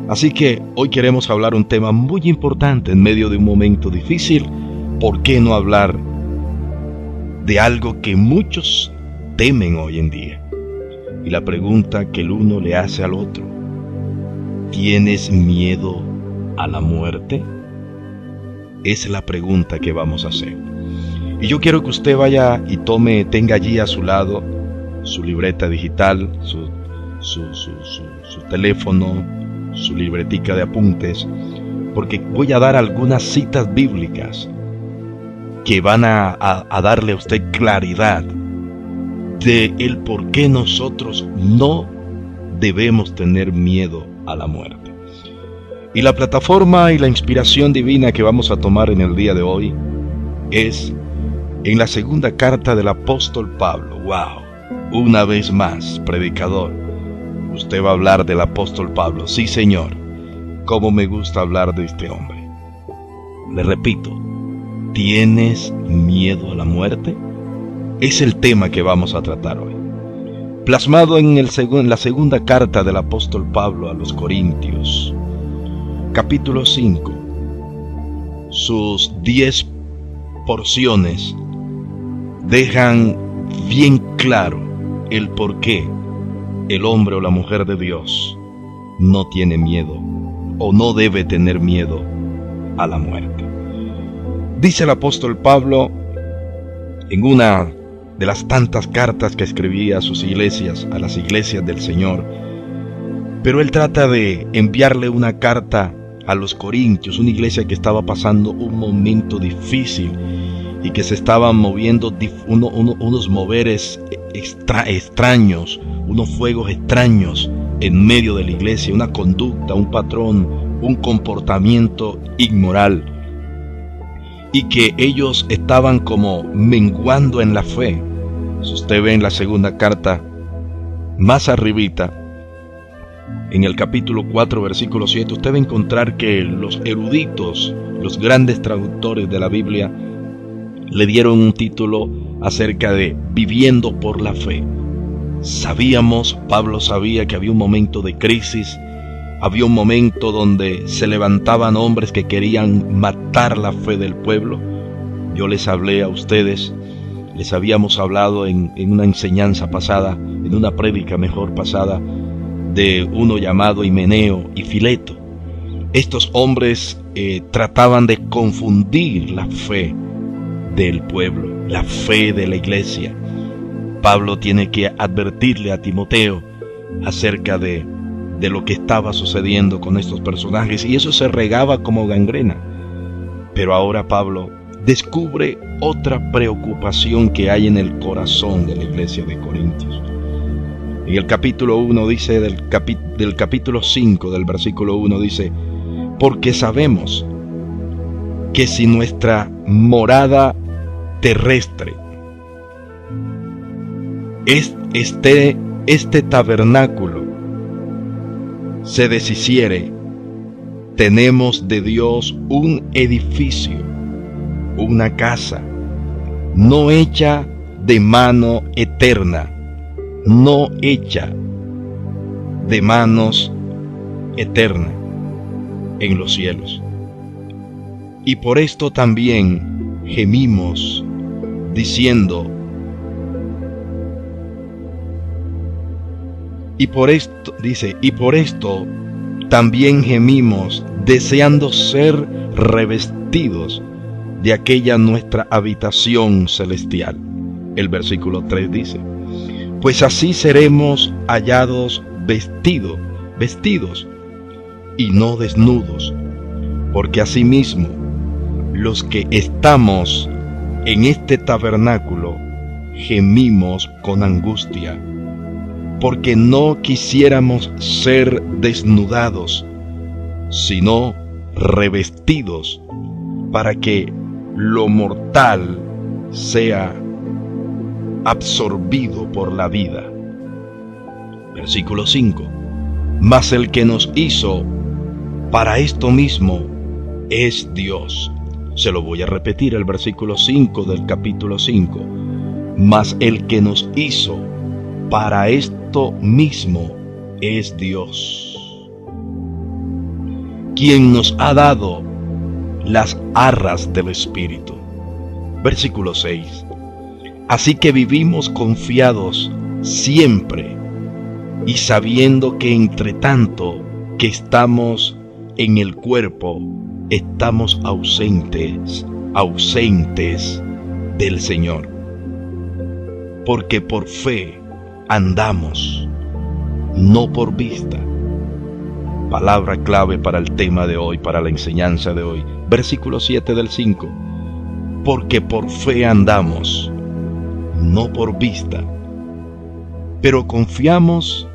Así que hoy queremos hablar un tema muy importante en medio de un momento difícil. ¿Por qué no hablar de algo que muchos temen hoy en día? Y la pregunta que el uno le hace al otro: ¿tienes miedo a la muerte? Es la pregunta que vamos a hacer. Y yo quiero que usted vaya y tenga allí a su lado su libreta digital, su teléfono, su libretica de apuntes, porque voy a dar algunas citas bíblicas que van a darle a usted claridad de el por qué nosotros no debemos tener miedo a la muerte. Y la plataforma y la inspiración divina que vamos a tomar en el día de hoy es en la segunda carta del apóstol Pablo. ¡Wow! Una vez más, predicador, usted va a hablar del apóstol Pablo. Sí, señor, cómo me gusta hablar de este hombre. Le repito, ¿tienes miedo a la muerte? Es el tema que vamos a tratar hoy. Plasmado en la segunda carta del apóstol Pablo a los Corintios, capítulo 5, sus 10 porciones dejan bien claro el por qué el hombre o la mujer de Dios no tiene miedo o no debe tener miedo a la muerte. Dice el apóstol Pablo en una de las tantas cartas que escribía a sus iglesias, a las iglesias del Señor, pero él trata de enviarle una carta a los Corintios, una iglesia que estaba pasando un momento difícil y que se estaban moviendo unos moveres extraños, unos fuegos extraños en medio de la iglesia, una conducta, un patrón, un comportamiento inmoral, y que ellos estaban como menguando en la fe. Si usted ve en la segunda carta, más arribita, en el capítulo 4, versículo 7, usted va a encontrar que los eruditos, los grandes traductores de la Biblia, le dieron un título acerca de viviendo por la fe. Pablo sabía que había un momento de crisis, había un momento donde se levantaban hombres que querían matar la fe del pueblo. Yo les hablé a ustedes, les habíamos hablado en una enseñanza pasada, en una prédica mejor pasada, de uno llamado Himeneo y Fileto. Estos hombres trataban de confundir la fe del pueblo, la fe de la iglesia. Pablo tiene que advertirle a Timoteo acerca de lo que estaba sucediendo con estos personajes, y eso se regaba como gangrena. Pero ahora Pablo descubre otra preocupación que hay en el corazón de la iglesia de Corintios. En el capítulo 1 dice, del capítulo 5 del versículo 1 dice: porque sabemos que si nuestra morada terrestre, este tabernáculo, se deshiciere, tenemos de Dios un edificio, una casa, no hecha de mano eterna, no hecha de manos eterna en los cielos. Y por esto también gemimos, diciendo, y por esto también gemimos, deseando ser revestidos de aquella nuestra habitación celestial. El versículo 3 dice: pues así seremos hallados vestidos y no desnudos, porque asimismo los que estamos en este tabernáculo gemimos con angustia, porque no quisiéramos ser desnudados, sino revestidos, para que lo mortal sea absorbido por la vida. Versículo 5: mas el que nos hizo para esto mismo es Dios. Se lo voy a repetir, el versículo 5 del capítulo 5. Mas el que nos hizo para esto mismo es Dios. quien nos ha dado las arras del Espíritu. Versículo 6. Así que vivimos confiados siempre y sabiendo que entre tanto que estamos en el cuerpo, estamos ausentes del Señor. Porque por fe andamos, no por vista. Palabra clave para el tema de hoy, para la enseñanza de hoy. Versículo 7 del 5. Porque por fe andamos, no por vista. Pero confiamos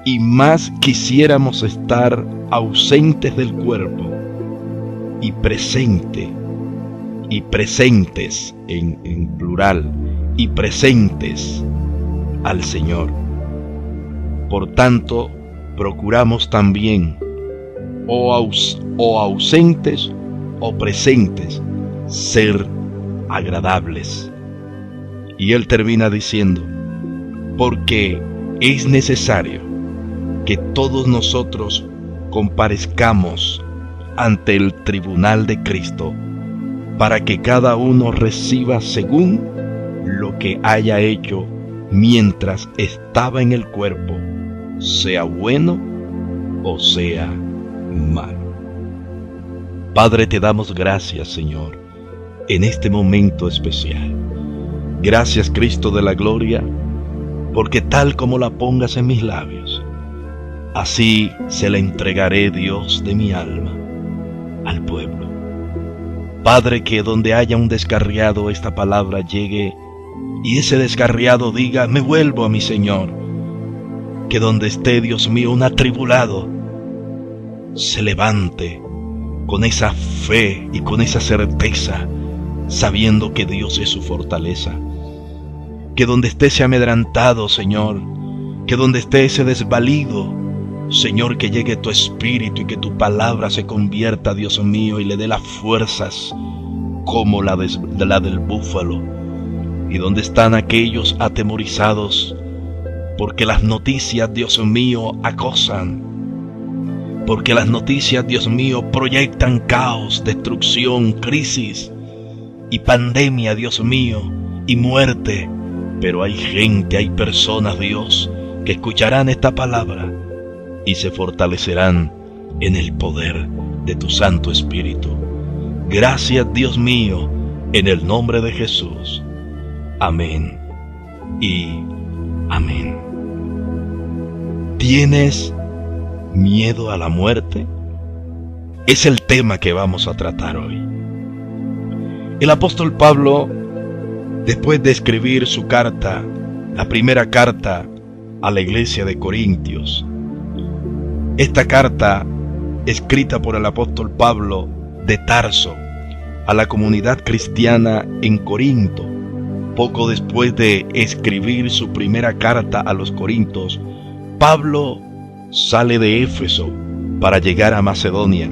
y más quisiéramos estar ausentes del cuerpo y presentes en plural, y presentes al Señor. Por tanto, procuramos también, o ausentes o presentes, ser agradables. Y él termina diciendo, porque es necesario que todos nosotros comparezcamos ante el tribunal de Cristo, para que cada uno reciba según lo que haya hecho mientras estaba en el cuerpo, sea bueno o sea malo. Padre, te damos gracias, Señor, en este momento especial. Gracias, Cristo de la gloria, porque tal como la pongas en mis labios, así se la entregaré, Dios de mi alma, al pueblo. Padre, que donde haya un descarriado esta palabra llegue y ese descarriado diga, me vuelvo a mi Señor. Que donde esté, Dios mío, un atribulado se levante con esa fe y con esa certeza, sabiendo que Dios es su fortaleza. Que donde esté ese amedrentado, Señor, que donde esté ese desvalido, Señor, que llegue tu Espíritu y que tu palabra se convierta, Dios mío, y le dé las fuerzas como la del búfalo. Y donde están aquellos atemorizados, porque las noticias, Dios mío, acosan. Porque las noticias, Dios mío, proyectan caos, destrucción, crisis y pandemia, Dios mío, y muerte. Pero hay gente, hay personas, Dios, que escucharán esta palabra y se fortalecerán en el poder de tu Santo Espíritu. Gracias, Dios mío, en el nombre de Jesús. Amén y amén. ¿Tienes miedo a la muerte? Es el tema que vamos a tratar hoy. El apóstol Pablo, después de escribir su carta, la primera carta a la iglesia de Corintios, esta carta, escrita por el apóstol Pablo de Tarso a la comunidad cristiana en Corinto, poco después de escribir su primera carta a los Corintios, Pablo sale de Éfeso para llegar a Macedonia.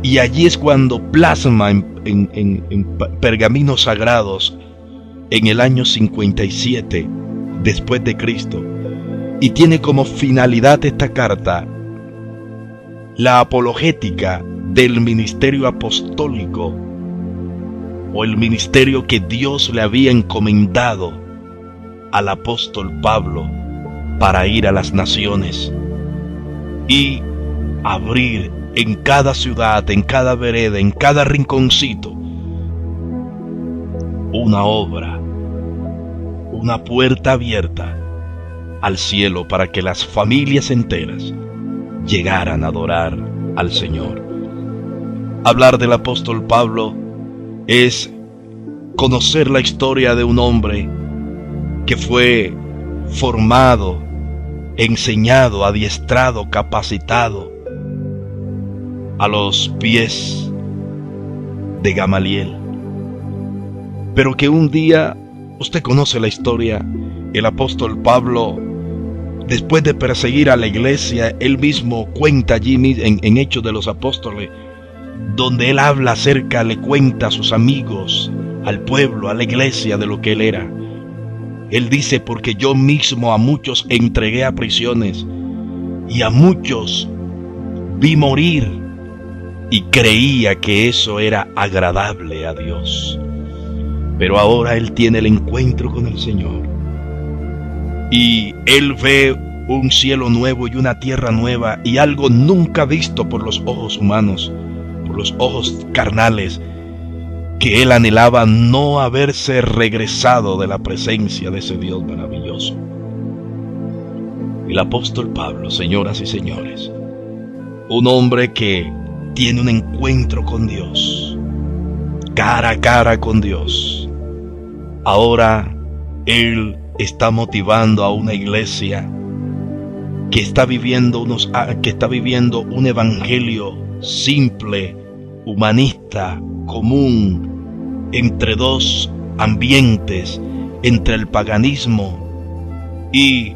Y allí es cuando plasma en pergaminos sagrados en el año 57 después de Cristo. Y tiene como finalidad esta carta la apologética del ministerio apostólico, o el ministerio que Dios le había encomendado al apóstol Pablo para ir a las naciones y abrir en cada ciudad, en cada vereda, en cada rinconcito, una obra, una puerta abierta al cielo para que las familias enteras llegaran a adorar al Señor. Hablar del apóstol Pablo es conocer la historia de un hombre que fue formado, enseñado, adiestrado, capacitado a los pies de Gamaliel. Pero que un día, usted conoce la historia, el apóstol Pablo, después de perseguir a la iglesia, él mismo cuenta allí en Hechos de los Apóstoles, donde él habla acerca, le cuenta a sus amigos, al pueblo, a la iglesia, de lo que él era. Él dice, porque yo mismo a muchos entregué a prisiones y a muchos vi morir y creía que eso era agradable a Dios. Pero ahora él tiene el encuentro con el Señor y él ve un cielo nuevo y una tierra nueva y algo nunca visto por los ojos humanos, por los ojos carnales, que él anhelaba no haberse regresado de la presencia de ese Dios maravilloso. El apóstol Pablo, señoras y señores, un hombre que tiene un encuentro con Dios, cara a cara con Dios. Ahora él está motivando a una iglesia que está viviendo un evangelio simple, humanista, común, entre dos ambientes, entre el paganismo y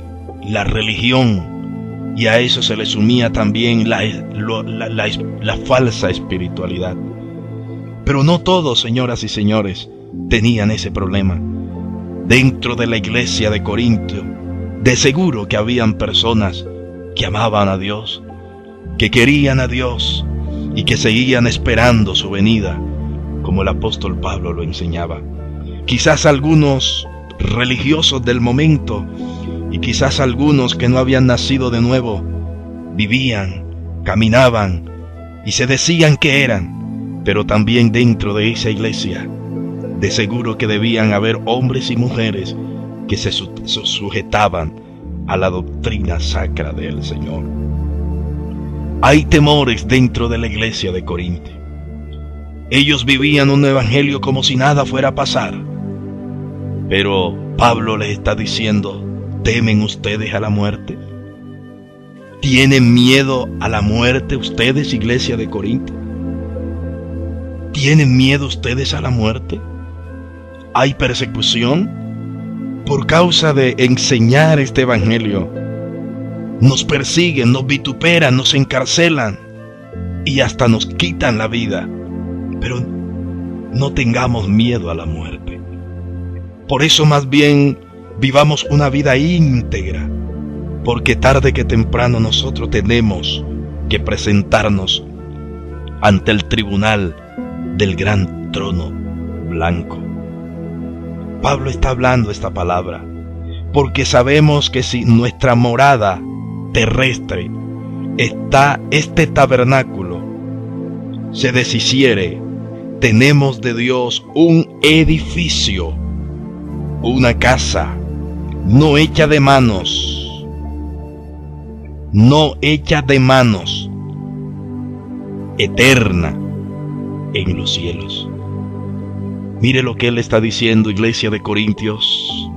la religión. Y a eso se le sumía también la falsa espiritualidad. Pero no todos, señoras y señores, tenían ese problema. Dentro de la iglesia de Corinto, de seguro que habían personas que amaban a Dios, que querían a Dios y que seguían esperando su venida, como el apóstol Pablo lo enseñaba. Quizás algunos religiosos del momento y quizás algunos que no habían nacido de nuevo, vivían, caminaban y se decían que eran, pero también dentro de esa iglesia, de seguro que debían haber hombres y mujeres que se sujetaban a la doctrina sacra del Señor. Hay temores dentro de la iglesia de Corinto. Ellos vivían un evangelio como si nada fuera a pasar, pero Pablo les está diciendo: ¿temen ustedes a la muerte? ¿Tienen miedo a la muerte ustedes, iglesia de Corinto? ¿Tienen miedo ustedes a la muerte? ¿Hay persecución? Por causa de enseñar este evangelio, nos persiguen, nos vituperan, nos encarcelan y hasta nos quitan la vida. Pero no tengamos miedo a la muerte. Por eso más bien vivamos una vida íntegra, porque tarde que temprano nosotros tenemos que presentarnos ante el tribunal del gran trono blanco. Pablo está hablando esta palabra porque sabemos que si nuestra morada terrestre está este tabernáculo se deshiciere, tenemos de Dios un edificio, una casa no hecha de manos, eterna en los cielos. Mire lo que él está diciendo, iglesia de Corintios.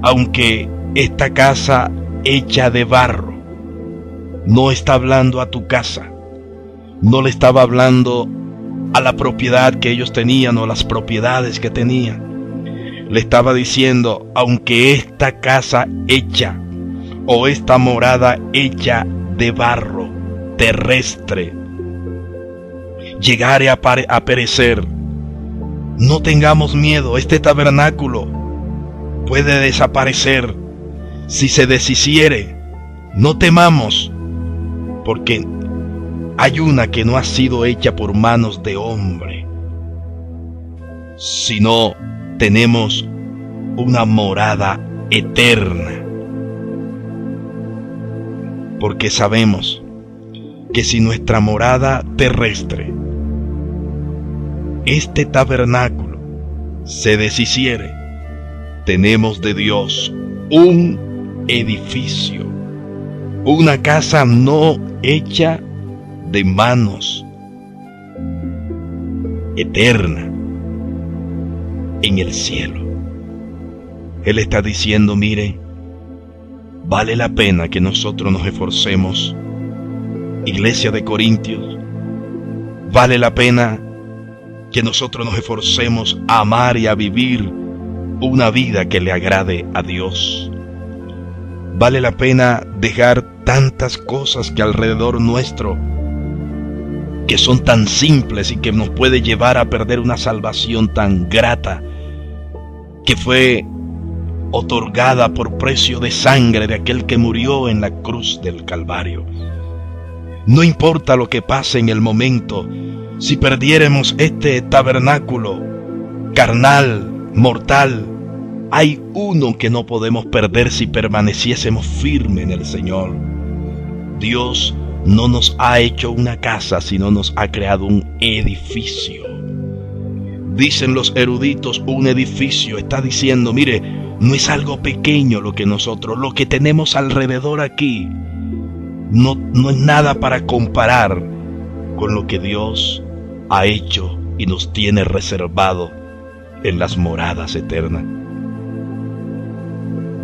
Aunque esta casa hecha de barro, no está hablando a tu casa, no le estaba hablando a la propiedad que ellos tenían o las propiedades que tenían. Le estaba diciendo, aunque esta casa hecha o esta morada hecha de barro terrestre llegare a perecer, no tengamos miedo. Este tabernáculo puede desaparecer. Si se deshiciere, no temamos, porque hay una que no ha sido hecha por manos de hombre, sino tenemos una morada eterna. Porque sabemos que si nuestra morada terrestre, este tabernáculo, se deshiciere, tenemos de Dios un edificio, una casa no hecha de manos, eterna en el cielo. Él está diciendo, mire, vale la pena que nosotros nos esforcemos, iglesia de Corintios, vale la pena que nosotros nos esforcemos a amar y a vivir una vida que le agrade a Dios. Vale la pena dejar tantas cosas que alrededor nuestro, que son tan simples y que nos puede llevar a perder una salvación tan grata, que fue otorgada por precio de sangre de aquel que murió en la cruz del Calvario. No importa lo que pase en el momento, si perdiéramos este tabernáculo carnal, mortal, hay uno que no podemos perder si permaneciésemos firmes en el Señor. Dios no nos ha hecho una casa, sino nos ha creado un edificio. Dicen los eruditos, un edificio está diciendo, mire, no es algo pequeño lo que tenemos alrededor aquí, no es nada para comparar con lo que Dios ha hecho y nos tiene reservado en las moradas eternas.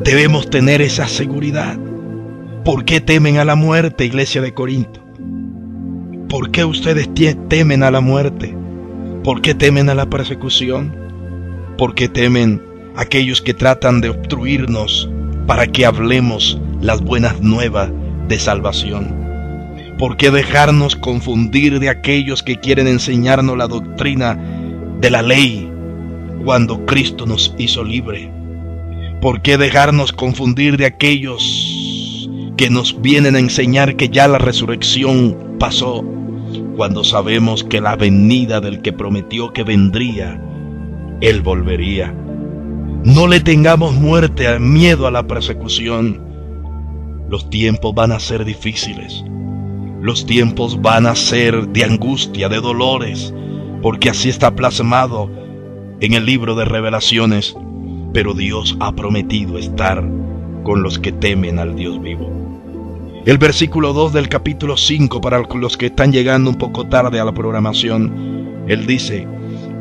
Debemos tener esa seguridad. ¿Por qué temen a la muerte, iglesia de Corinto? ¿Por qué ustedes temen a la muerte? ¿Por qué temen a la persecución? ¿Por qué temen a aquellos que tratan de obstruirnos para que hablemos las buenas nuevas de salvación? ¿Por qué dejarnos confundir de aquellos que quieren enseñarnos la doctrina de la ley cuando Cristo nos hizo libre? ¿Por qué dejarnos confundir de aquellos que nos vienen a enseñar que ya la resurrección pasó, cuando sabemos que la venida del que prometió que vendría, Él volvería? No le tengamos miedo a la persecución. Los tiempos van a ser difíciles. Los tiempos van a ser de angustia, de dolores, porque así está plasmado en el libro de Revelaciones. Pero Dios ha prometido estar con los que temen al Dios vivo. El versículo 2 del capítulo 5, para los que están llegando un poco tarde a la programación, Él dice,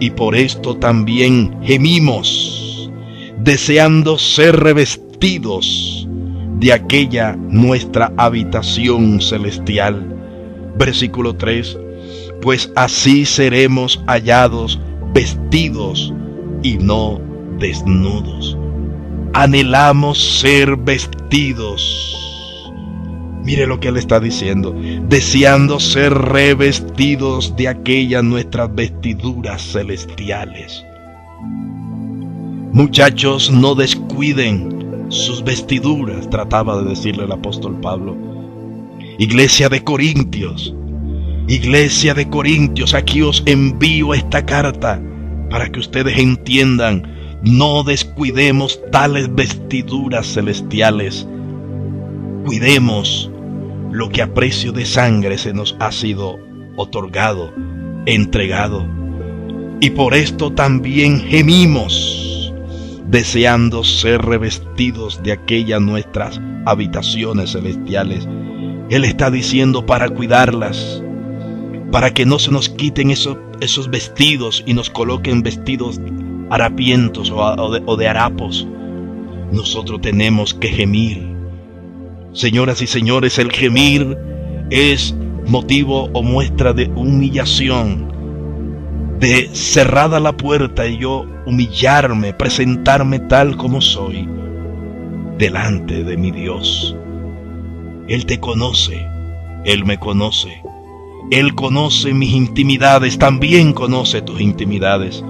y por esto también gemimos, deseando ser revestidos de aquella nuestra habitación celestial. Versículo 3, pues así seremos hallados vestidos y no desnudos. Anhelamos ser vestidos. Mire lo que Él está diciendo, deseando ser revestidos de aquellas nuestras vestiduras celestiales. Muchachos, no descuiden sus vestiduras, trataba de decirle el apóstol Pablo. Iglesia de Corintios, aquí os envío esta carta para que ustedes entiendan. No descuidemos tales vestiduras celestiales. Cuidemos lo que a precio de sangre se nos ha sido otorgado, entregado. Y por esto también gemimos, deseando ser revestidos de aquellas nuestras habitaciones celestiales. Él está diciendo para cuidarlas, para que no se nos quiten esos vestidos y nos coloquen vestidos harapientos o de harapos. Nosotros tenemos que gemir. Señoras y señores, el gemir es motivo o muestra de humillación, de cerrada la puerta y yo humillarme, presentarme tal como soy delante de mi Dios. Él te conoce, Él me conoce, Él conoce mis intimidades, también conoce tus intimidades.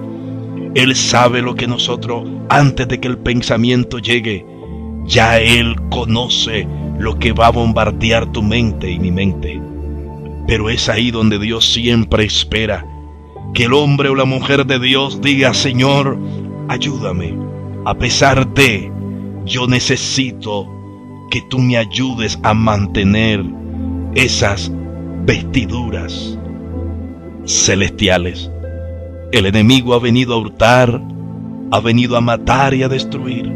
Él sabe lo que nosotros, antes de que el pensamiento llegue, ya Él conoce lo que va a bombardear tu mente y mi mente. Pero es ahí donde Dios siempre espera que el hombre o la mujer de Dios diga, Señor, ayúdame. A pesar de, yo necesito que tú me ayudes a mantener esas vestiduras celestiales. El enemigo ha venido a hurtar, ha venido a matar y a destruir.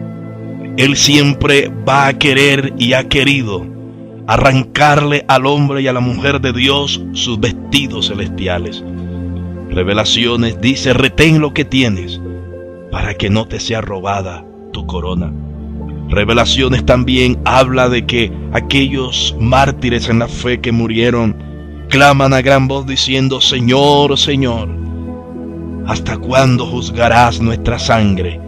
Él siempre va a querer y ha querido arrancarle al hombre y a la mujer de Dios sus vestidos celestiales. Revelaciones dice, retén lo que tienes para que no te sea robada tu corona. Revelaciones también habla de que aquellos mártires en la fe que murieron claman a gran voz diciendo, Señor, Señor, ¿hasta cuándo juzgarás nuestra sangre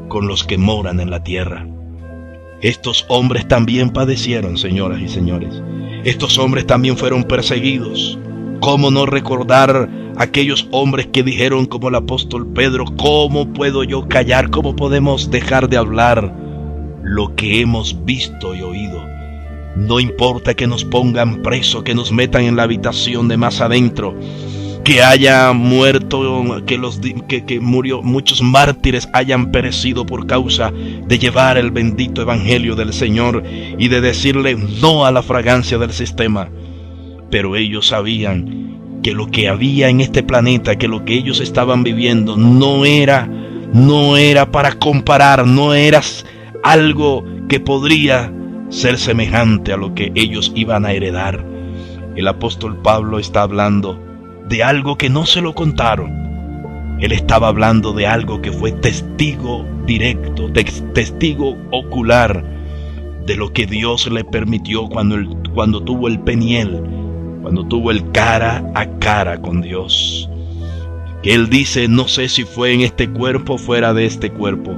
con los que moran en la tierra? Estos hombres también padecieron, señoras y señores. Estos hombres también fueron perseguidos. ¿Cómo no recordar aquellos hombres que dijeron como el apóstol Pedro, ¿cómo puedo yo callar? ¿Cómo podemos dejar de hablar lo que hemos visto y oído? No importa que nos pongan preso, que nos metan en la habitación de más adentro, que haya muerto, que murió, muchos mártires hayan perecido por causa de llevar el bendito evangelio del Señor y de decirle no a la fragancia del sistema. Pero ellos sabían que lo que había en este planeta, que lo que ellos estaban viviendo no era para comparar, no era algo que podría ser semejante a lo que ellos iban a heredar. El apóstol Pablo está hablando de algo que no se lo contaron. Él estaba hablando de algo que fue testigo directo, testigo ocular de lo que Dios le permitió cuando tuvo el Peniel, cuando tuvo el cara a cara con Dios. Que él dice, no sé si fue en este cuerpo o fuera de este cuerpo,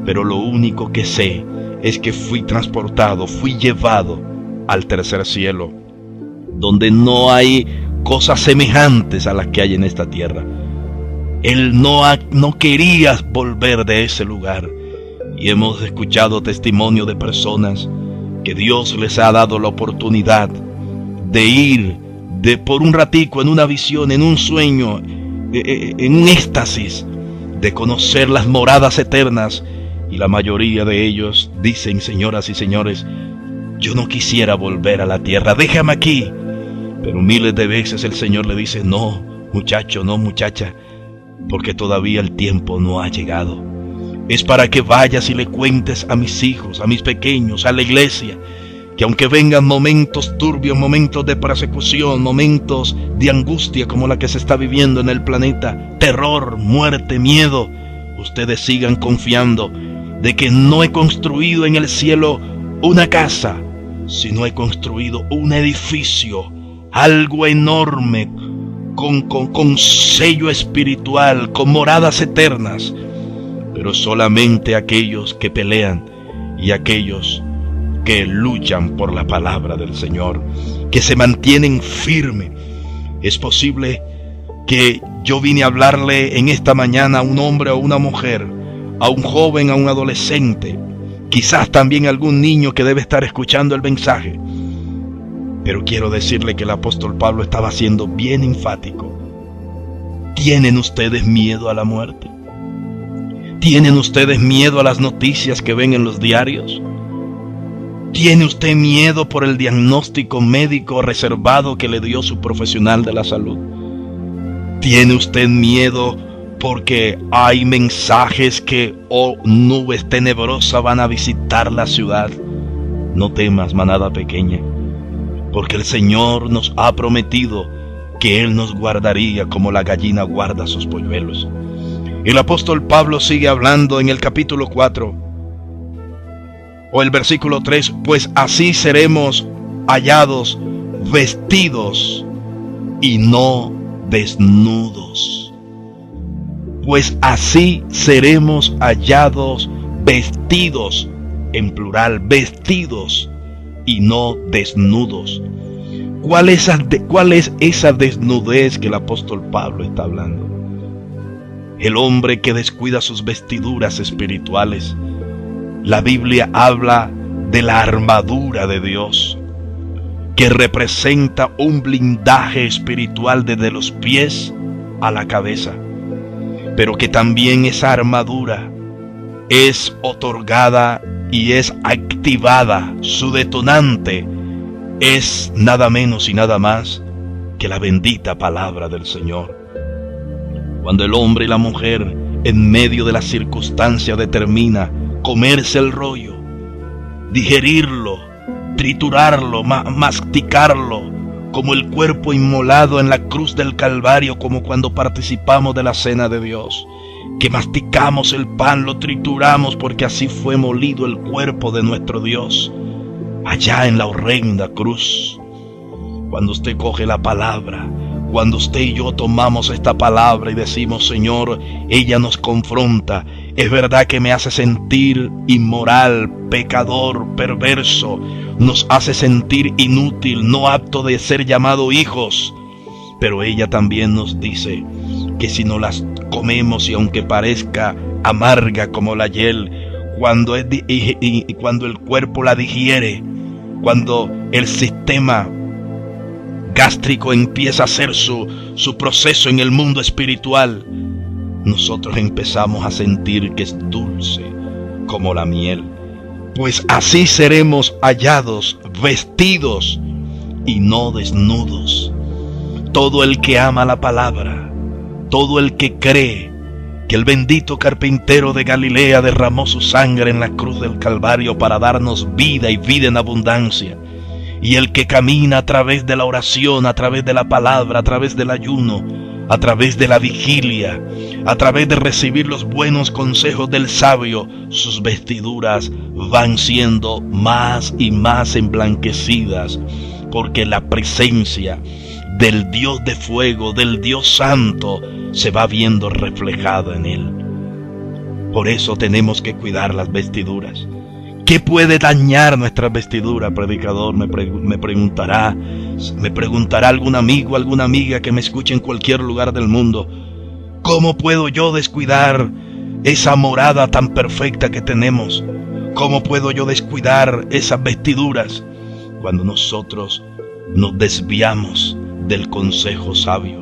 pero lo único que sé es que fui transportado, fui llevado al tercer cielo, donde no hay cosas semejantes a las que hay en esta tierra. Él no quería volver de ese lugar. Y hemos escuchado testimonio de personas que Dios les ha dado la oportunidad de ir por un ratico, en una visión, en un sueño, en un éxtasis, de conocer las moradas eternas. Y la mayoría de ellos dicen, señoras y señores, yo no quisiera volver a la tierra, déjame aquí. Pero miles de veces el Señor le dice, no, muchacho, no, muchacha, porque todavía el tiempo no ha llegado. Es para que vayas y le cuentes a mis hijos, a mis pequeños, a la iglesia, que aunque vengan momentos turbios, momentos de persecución, momentos de angustia como la que se está viviendo en el planeta, terror, muerte, miedo, ustedes sigan confiando de que no he construido en el cielo una casa, sino he construido un edificio, algo enorme, con sello espiritual, con moradas eternas. Pero solamente aquellos que pelean y aquellos que luchan por la palabra del Señor, que se mantienen firmes. Es posible que yo vine a hablarle en esta mañana a un hombre o una mujer, a un joven, a un adolescente, quizás también a algún niño que debe estar escuchando el mensaje. Pero quiero decirle que el apóstol Pablo estaba siendo bien enfático. ¿Tienen ustedes miedo a la muerte? ¿Tienen ustedes miedo a las noticias que ven en los diarios? ¿Tiene usted miedo por el diagnóstico médico reservado que le dio su profesional de la salud? ¿Tiene usted miedo porque hay mensajes que nubes tenebrosas van a visitar la ciudad? No temas, manada pequeña, porque el Señor nos ha prometido que Él nos guardaría como la gallina guarda sus polluelos. El apóstol Pablo sigue hablando en el capítulo 4, o el versículo 3, pues así seremos hallados vestidos y no desnudos. Pues así seremos hallados vestidos, en plural, vestidos y no desnudos. ¿Cuál es esa desnudez que el apóstol Pablo está hablando? El hombre que descuida sus vestiduras espirituales. La Biblia habla de la armadura de Dios, que representa un blindaje espiritual desde los pies a la cabeza, pero que también esa armadura es otorgada y es activada. Su detonante es nada menos y nada más que la bendita palabra del Señor. Cuando el hombre y la mujer, en medio de la circunstancia, determina comerse el rollo, digerirlo, triturarlo, masticarlo, como el cuerpo inmolado en la cruz del Calvario, como cuando participamos de la cena de Dios, que masticamos el pan, lo trituramos, porque así fue molido el cuerpo de nuestro Dios, allá en la horrenda cruz. Cuando usted coge la palabra, cuando usted y yo tomamos esta palabra y decimos, Señor, ella nos confronta. Es verdad que me hace sentir inmoral, pecador, perverso. Nos hace sentir inútil, no apto de ser llamado hijos. Pero ella también nos dice que si no las comemos y aunque parezca amarga como la hiel, cuando el cuerpo la digiere, cuando el sistema gástrico empieza a hacer su proceso en el mundo espiritual, nosotros empezamos a sentir que es dulce como la miel. Pues así seremos hallados vestidos y no desnudos. Todo el que ama la palabra, todo el que cree que el bendito carpintero de Galilea derramó su sangre en la cruz del Calvario para darnos vida y vida en abundancia, y el que camina a través de la oración, a través de la palabra, a través del ayuno, a través de la vigilia, a través de recibir los buenos consejos del sabio, sus vestiduras van siendo más y más emblanquecidas, porque la presencia del Dios de fuego, del Dios santo, se va viendo reflejada en él. Por eso tenemos que cuidar las vestiduras. ¿Qué puede dañar nuestra vestidura, predicador? Me preguntará algún amigo, alguna amiga que me escuche en cualquier lugar del mundo. ¿Cómo puedo yo descuidar esa morada tan perfecta que tenemos? ¿Cómo puedo yo descuidar esas vestiduras? Cuando nosotros nos desviamos del consejo sabio.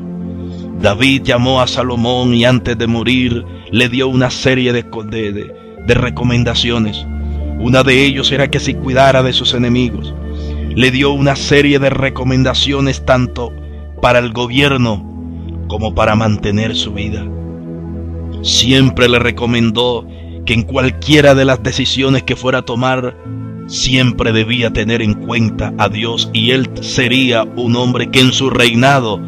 David llamó a Salomón y antes de morir le dio una serie de recomendaciones. Una de ellos era que se cuidara de sus enemigos. Le dio una serie de recomendaciones tanto para el gobierno como para mantener su vida. Siempre le recomendó que en cualquiera de las decisiones que fuera a tomar, siempre debía tener en cuenta a Dios, y él sería un hombre que en su reinado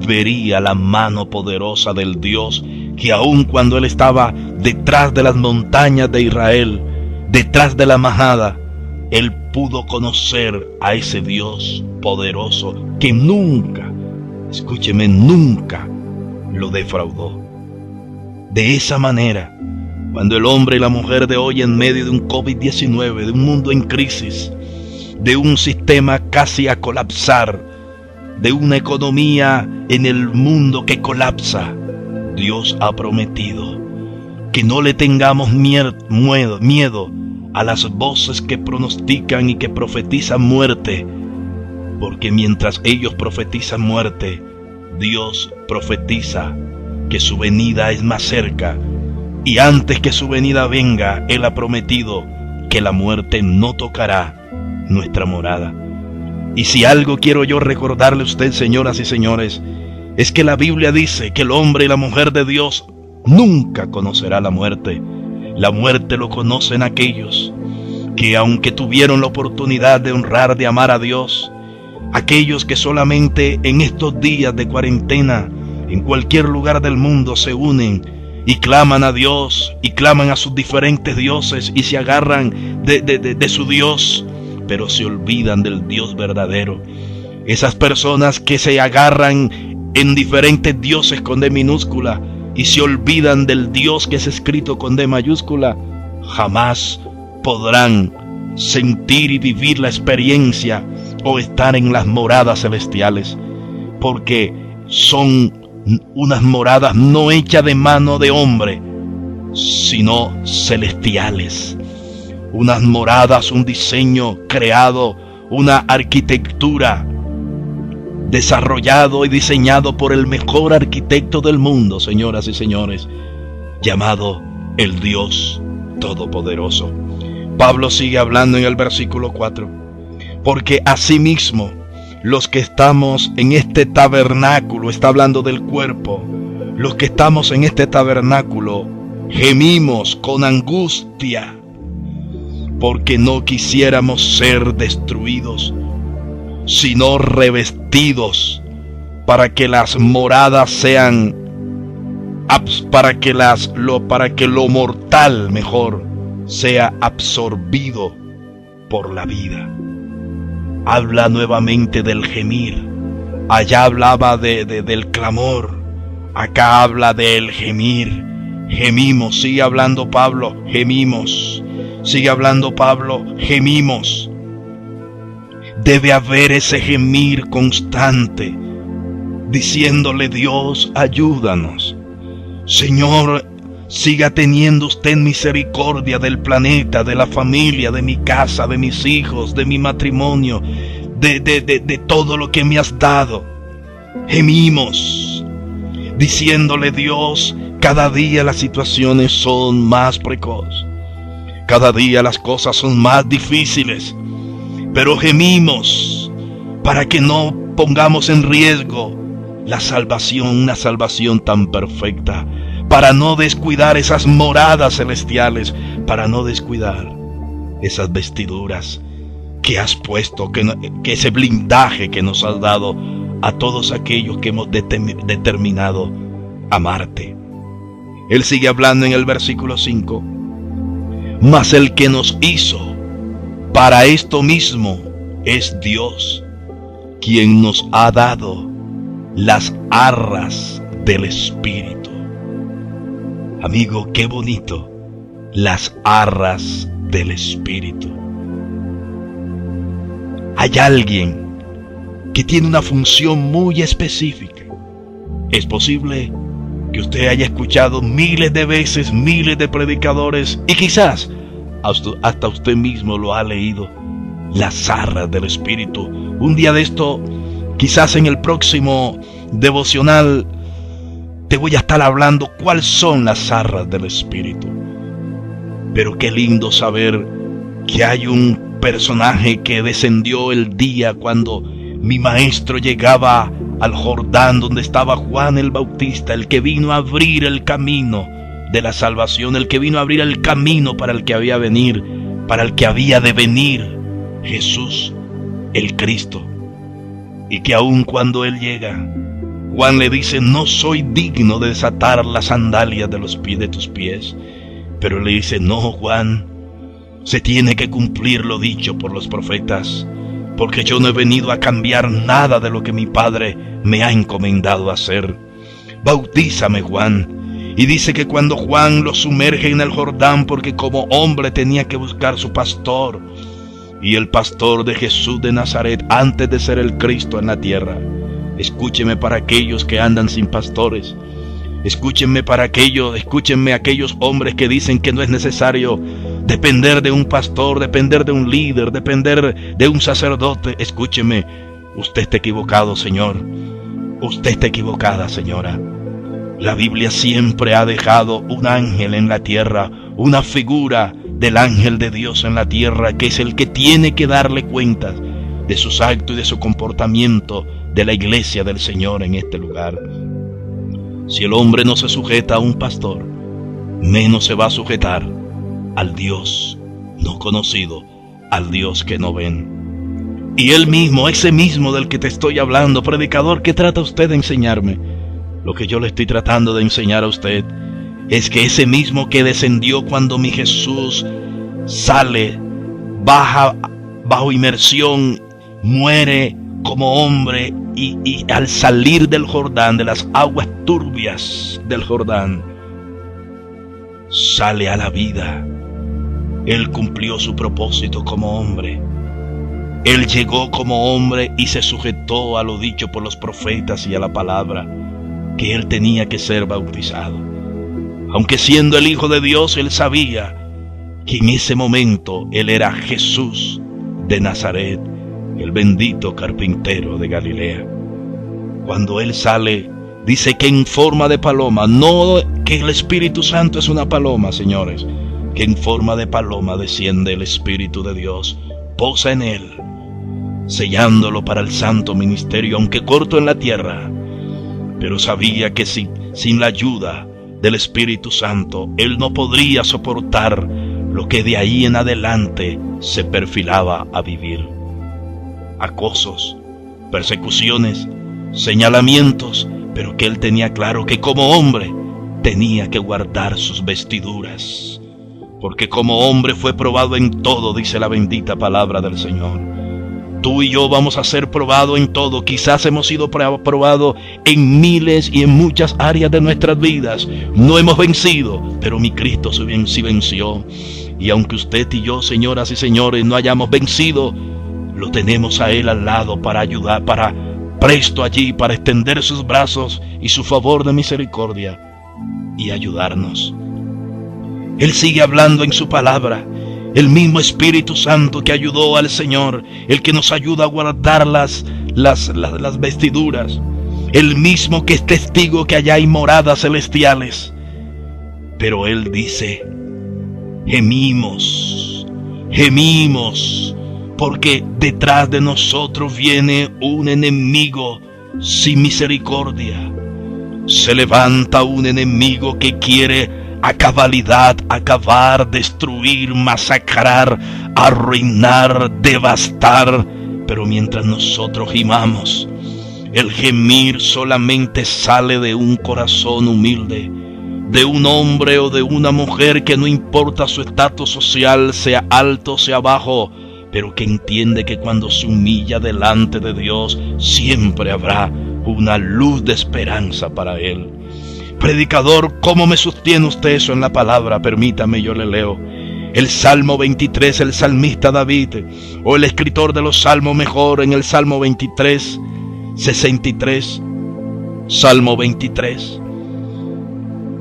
vería la mano poderosa del Dios, que aun cuando él estaba detrás de las montañas de Israel, detrás de la majada, él pudo conocer a ese Dios poderoso que nunca, escúcheme, nunca lo defraudó. De esa manera, cuando el hombre y la mujer de hoy, en medio de un COVID-19, de un mundo en crisis, de un sistema casi a colapsar, de una economía en el mundo que colapsa, Dios ha prometido que no le tengamos miedo a las voces que pronostican y que profetizan muerte, porque mientras ellos profetizan muerte, Dios profetiza que su venida es más cerca, y antes que su venida venga, Él ha prometido que la muerte no tocará nuestra morada. Y si algo quiero yo recordarle a usted, señoras y señores, es que la Biblia dice que el hombre y la mujer de Dios nunca conocerá la muerte. La muerte lo conocen aquellos que, aunque tuvieron la oportunidad de honrar, de amar a Dios, aquellos que solamente en estos días de cuarentena, en cualquier lugar del mundo, se unen y claman a Dios y claman a sus diferentes dioses y se agarran de su Dios, pero se olvidan del Dios verdadero. Esas personas que se agarran en diferentes dioses con D minúscula y se olvidan del Dios que es escrito con D mayúscula, jamás podrán sentir y vivir la experiencia o estar en las moradas celestiales, porque son unas moradas no hechas de mano de hombre, sino celestiales. Unas moradas, un diseño creado, una arquitectura desarrollado y diseñado por el mejor arquitecto del mundo, señoras y señores, llamado el Dios Todopoderoso. Pablo sigue hablando en el versículo 4, porque asimismo los que estamos en este tabernáculo, está hablando del cuerpo, los que estamos en este tabernáculo, gemimos con angustia, porque no quisiéramos ser destruidos, sino revestidos, para que las moradas sean, para que lo mortal, mejor, sea absorbido por la vida. Habla nuevamente del gemir. Allá hablaba del clamor, acá habla del gemir. Gemimos, sigue hablando Pablo, gemimos. Sigue hablando Pablo, gemimos. Debe haber ese gemir constante, diciéndole: Dios, ayúdanos. Señor, Siga teniendo usted misericordia del planeta, de la familia, de mi casa, de mis hijos, de mi matrimonio, de todo lo que me has dado. Gemimos, diciéndole: Dios, cada día las situaciones son más precoces, cada día las cosas son más difíciles, pero gemimos para que no pongamos en riesgo la salvación, una salvación tan perfecta, para no descuidar esas moradas celestiales, para no descuidar esas vestiduras que has puesto, que ese blindaje que nos has dado a todos aquellos que hemos determinado amarte. Él sigue hablando en el versículo 5. Mas el que nos hizo para esto mismo es Dios, quien nos ha dado las arras del Espíritu. Amigo, qué bonito, las arras del Espíritu. Hay alguien que tiene una función muy específica. Es posible que usted haya escuchado miles de veces, miles de predicadores, y quizás hasta usted mismo lo ha leído, las arras del Espíritu. Un día de esto, quizás en el próximo devocional, te voy a estar hablando cuáles son las arras del Espíritu. Pero qué lindo saber que hay un personaje que descendió el día cuando mi maestro llegaba al Jordán, donde estaba Juan el Bautista, el que vino a abrir el camino de la salvación, el que vino a abrir el camino para el que había de venir, Jesús, el Cristo. Y que aun cuando Él llega, Juan le dice: no soy digno de desatar las sandalias de los pies de tus pies. Pero le dice: no, Juan, se tiene que cumplir lo dicho por los profetas, porque yo no he venido a cambiar nada de lo que mi Padre me ha encomendado hacer. Bautízame, Juan. Y dice que cuando Juan lo sumerge en el Jordán, porque como hombre tenía que buscar su pastor, y el pastor de Jesús de Nazaret antes de ser el Cristo en la tierra. Escúcheme para aquellos que andan sin pastores. Escúchenme aquellos hombres que dicen que no es necesario depender de un pastor, depender de un líder, depender de un sacerdote. Escúcheme, usted está equivocado, señor. Usted está equivocada, señora. La Biblia siempre ha dejado un ángel en la tierra, una figura del ángel de Dios en la tierra, que es el que tiene que darle cuentas de sus actos y de su comportamiento de la iglesia del Señor en este lugar. Si el hombre no se sujeta a un pastor, menos se va a sujetar al Dios no conocido, al Dios que no ven. Y él mismo, ese mismo del que te estoy hablando, predicador, ¿qué trata usted de enseñarme? Lo que yo le estoy tratando de enseñar a usted es que ese mismo que descendió cuando mi Jesús sale, baja bajo inmersión, muere como hombre, y al salir del Jordán, de las aguas turbias del Jordán, sale a la vida. Él cumplió su propósito como hombre. Él llegó como hombre y se sujetó a lo dicho por los profetas y a la palabra, que él tenía que ser bautizado. Aunque siendo el Hijo de Dios, él sabía que en ese momento él era Jesús de Nazaret, el bendito carpintero de Galilea. Cuando él sale, dice que en forma de paloma, no que el Espíritu Santo es una paloma, señores, que en forma de paloma desciende el Espíritu de Dios, posa en él, sellándolo para el santo ministerio, aunque corto en la tierra. Pero sabía que sin la ayuda del Espíritu Santo, él no podría soportar lo que de ahí en adelante se perfilaba a vivir. Acosos, persecuciones, señalamientos, pero que él tenía claro que como hombre tenía que guardar sus vestiduras, porque como hombre fue probado en todo, dice la bendita palabra del Señor. Tú y yo vamos a ser probados en todo. Quizás hemos sido probados en miles y en muchas áreas de nuestras vidas. No hemos vencido, pero mi Cristo sí venció. Y aunque usted y yo, señoras y señores, no hayamos vencido, lo tenemos a Él al lado para ayudar, para presto allí, para extender sus brazos y su favor de misericordia y ayudarnos Él sigue hablando en su palabra. El mismo Espíritu Santo que ayudó al Señor, el que nos ayuda a guardar las vestiduras, el mismo que es testigo que allá hay moradas celestiales. Pero Él dice: gemimos, porque detrás de nosotros viene un enemigo sin misericordia. Se levanta un enemigo que quiere a cabalidad acabar, destruir, masacrar, arruinar, devastar. Pero mientras nosotros gimamos, el gemir solamente sale de un corazón humilde, de un hombre o de una mujer que no importa su estatus social, sea alto o sea bajo, pero que entiende que cuando se humilla delante de Dios, siempre habrá una luz de esperanza para él. Predicador, ¿cómo me sostiene usted eso en la palabra? Permítame, yo le leo. El Salmo 23, el salmista David, o el escritor de los salmos mejor, en el Salmo 23, 63, Salmo 23,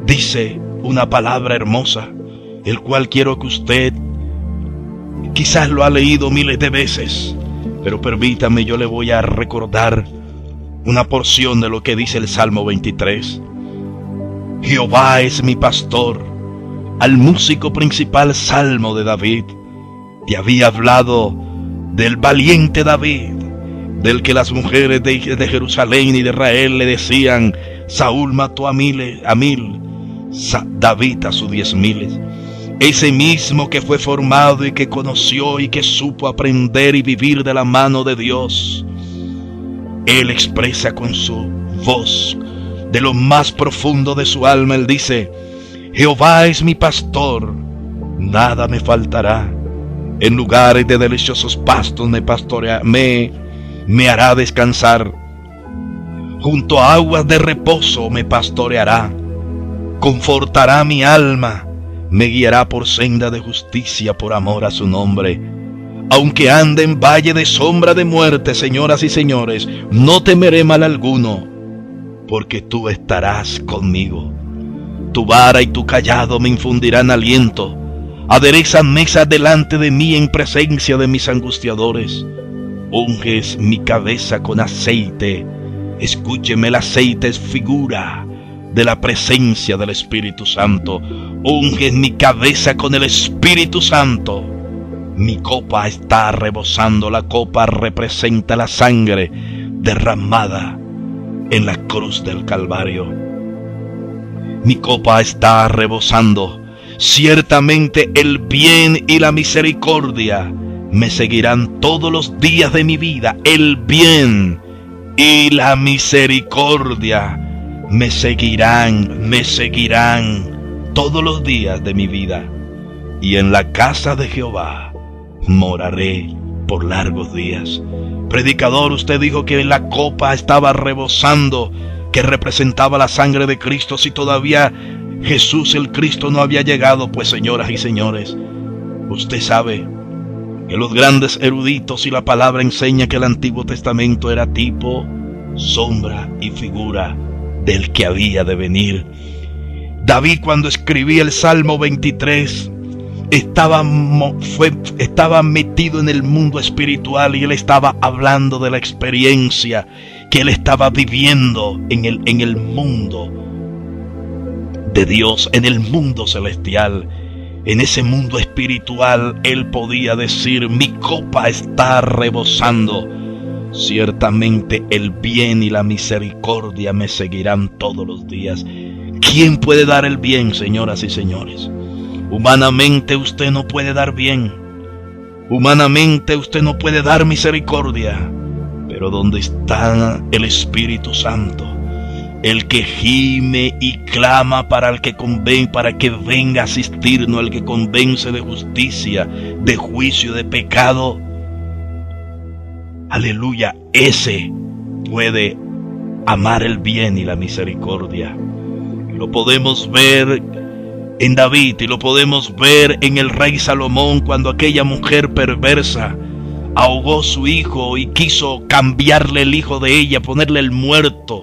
dice una palabra hermosa, el cual quiero que usted quizás lo ha leído miles de veces, pero permítame, yo le voy a recordar una porción de lo que dice el Salmo 23. Jehová es mi pastor. Al músico principal salmo de David, te había hablado del valiente David, del que las mujeres de Jerusalén y de Israel le decían: Saúl mató a mil, David a sus 10,000. Ese mismo que fue formado y que conoció y que supo aprender y vivir de la mano de Dios. Él expresa con su voz, de lo más profundo de su alma, él dice: Jehová es mi pastor, nada me faltará. En lugares de deliciosos pastos me hará descansar. Junto a aguas de reposo me pastoreará. Confortará mi alma, me guiará por senda de justicia por amor a su nombre. Aunque ande en valle de sombra de muerte, señoras y señores, no temeré mal alguno, porque tú estarás conmigo. Tu vara y tu cayado me infundirán aliento. Aderezan mesa delante de mí en presencia de mis angustiadores. Unges mi cabeza con aceite. Escúcheme, el aceite es figura de la presencia del Espíritu Santo. Unges mi cabeza con el Espíritu Santo. Mi copa está rebosando. La copa representa la sangre derramada en la cruz del Calvario. Mi copa está rebosando. Ciertamente el bien y la misericordia me seguirán todos los días de mi vida. El bien y la misericordia me seguirán todos los días de mi vida. Y en la casa de Jehová moraré por largos días. Predicador, usted dijo que la copa estaba rebosando, que representaba la sangre de Cristo. Si todavía Jesús el Cristo no había llegado, pues señoras y señores, usted sabe que los grandes eruditos y la palabra enseña que el Antiguo Testamento era tipo, sombra y figura del que había de venir. David, cuando escribía el Salmo 23, estaba metido en el mundo espiritual, y él estaba hablando de la experiencia que él estaba viviendo en el mundo de Dios, en el mundo celestial. En ese mundo espiritual él podía decir: mi copa está rebosando. Ciertamente el bien y la misericordia me seguirán todos los días. ¿Quién puede dar el bien, señoras y señores? Humanamente usted no puede dar bien. Humanamente usted no puede dar misericordia. Pero donde está el Espíritu Santo, el que gime y clama para que venga a asistirnos, el que convence de justicia, de juicio, de pecado, aleluya, ese puede amar el bien y la misericordia. Lo podemos ver en David y lo podemos ver en el rey Salomón, cuando aquella mujer perversa ahogó su hijo y quiso cambiarle el hijo de ella, ponerle el muerto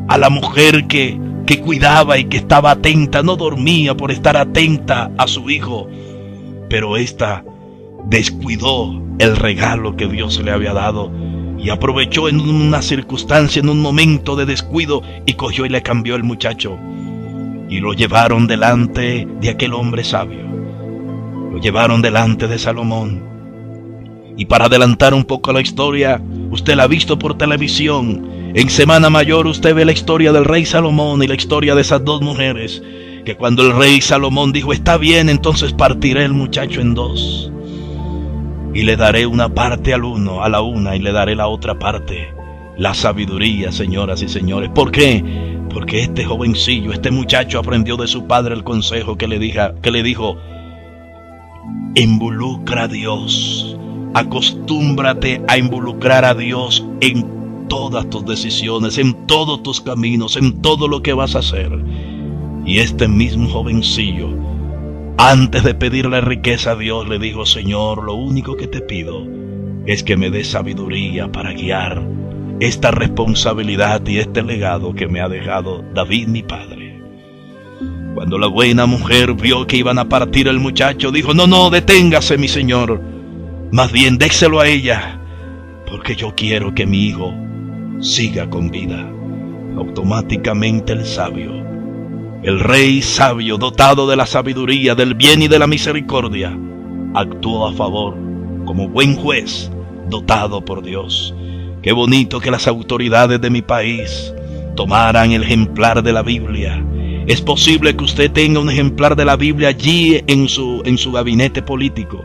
a la mujer que que cuidaba y que estaba atenta, no dormía por estar atenta a su hijo, pero ésta descuidó el regalo que Dios le había dado y aprovechó en una circunstancia, en un momento de descuido, y cogió y le cambió el muchacho y lo llevaron delante de aquel hombre sabio, lo llevaron delante de Salomón. Y para adelantar un poco la historia, usted la ha visto por televisión. En Semana Mayor usted ve la historia del rey Salomón y la historia de esas dos mujeres, que cuando el rey Salomón dijo, está bien, entonces partiré el muchacho en dos, y le daré una parte a la una, y le daré la otra parte. La sabiduría, señoras y señores. ¿Por qué? Porque este jovencillo, este muchacho aprendió de su padre el consejo que le dijo, involucra a Dios. Acostúmbrate a involucrar a Dios en todas tus decisiones, en todos tus caminos, en todo lo que vas a hacer. Y este mismo jovencillo, antes de pedirle riqueza a Dios, le dijo, Señor, lo único que te pido es que me des sabiduría para guiar esta responsabilidad y este legado que me ha dejado David, mi padre. Cuando la buena mujer vio que iban a partir el muchacho, dijo, no, deténgase, mi señor. Más bien, déselo a ella, porque yo quiero que mi hijo siga con vida. Automáticamente el sabio, el rey sabio, dotado de la sabiduría, del bien y de la misericordia, actuó a favor como buen juez dotado por Dios. Qué bonito que las autoridades de mi país tomaran el ejemplar de la Biblia. Es posible que usted tenga un ejemplar de la Biblia allí en su gabinete político.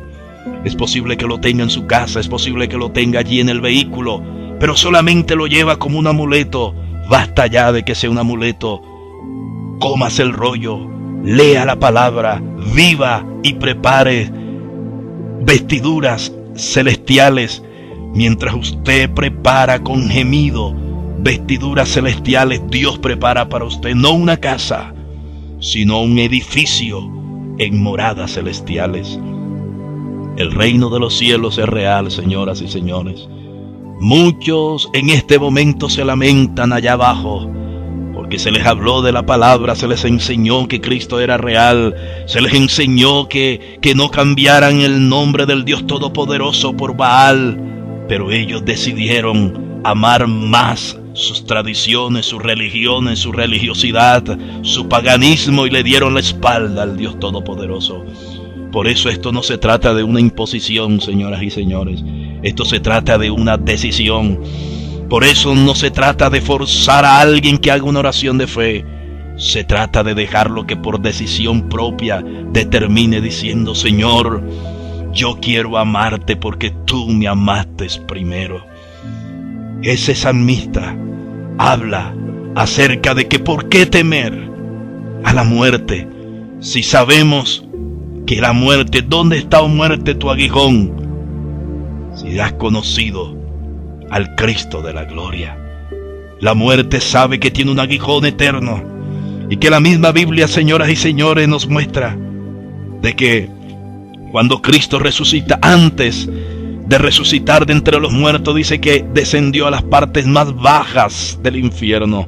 Es posible que lo tenga en su casa, es posible que lo tenga allí en el vehículo, pero solamente lo lleva como un amuleto. Basta ya de que sea un amuleto. Cómase el rollo, lea la palabra, viva y prepare vestiduras celestiales. Mientras usted prepara con gemido vestiduras celestiales, Dios prepara para usted no una casa, sino un edificio en moradas celestiales. El reino de los cielos es real, señoras y señores. Muchos en este momento se lamentan allá abajo, porque se les habló de la palabra, se les enseñó que Cristo era real, se les enseñó que no cambiaran el nombre del Dios Todopoderoso por Baal, pero ellos decidieron amar más sus tradiciones, sus religiones, su religiosidad, su paganismo, y le dieron la espalda al Dios Todopoderoso. Por eso esto no se trata de una imposición, señoras y señores. Esto se trata de una decisión. Por eso no se trata de forzar a alguien que haga una oración de fe. Se trata de dejarlo que por decisión propia determine diciendo, Señor, yo quiero amarte porque tú me amaste primero. Ese salmista habla acerca de que por qué temer a la muerte si sabemos que la muerte, ¿dónde está, oh muerte, tu aguijón? Si has conocido al Cristo de la gloria. La muerte sabe que tiene un aguijón eterno, y que la misma Biblia, señoras y señores, nos muestra de que cuando Cristo resucita, antes de resucitar de entre los muertos, dice que descendió a las partes más bajas del infierno.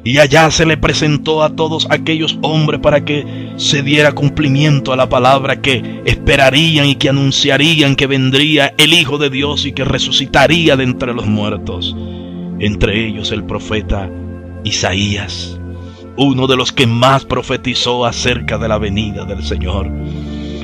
Y allá se le presentó a todos aquellos hombres para que se diera cumplimiento a la palabra que esperarían y que anunciarían que vendría el Hijo de Dios y que resucitaría de entre los muertos. Entre ellos el profeta Isaías, uno de los que más profetizó acerca de la venida del Señor.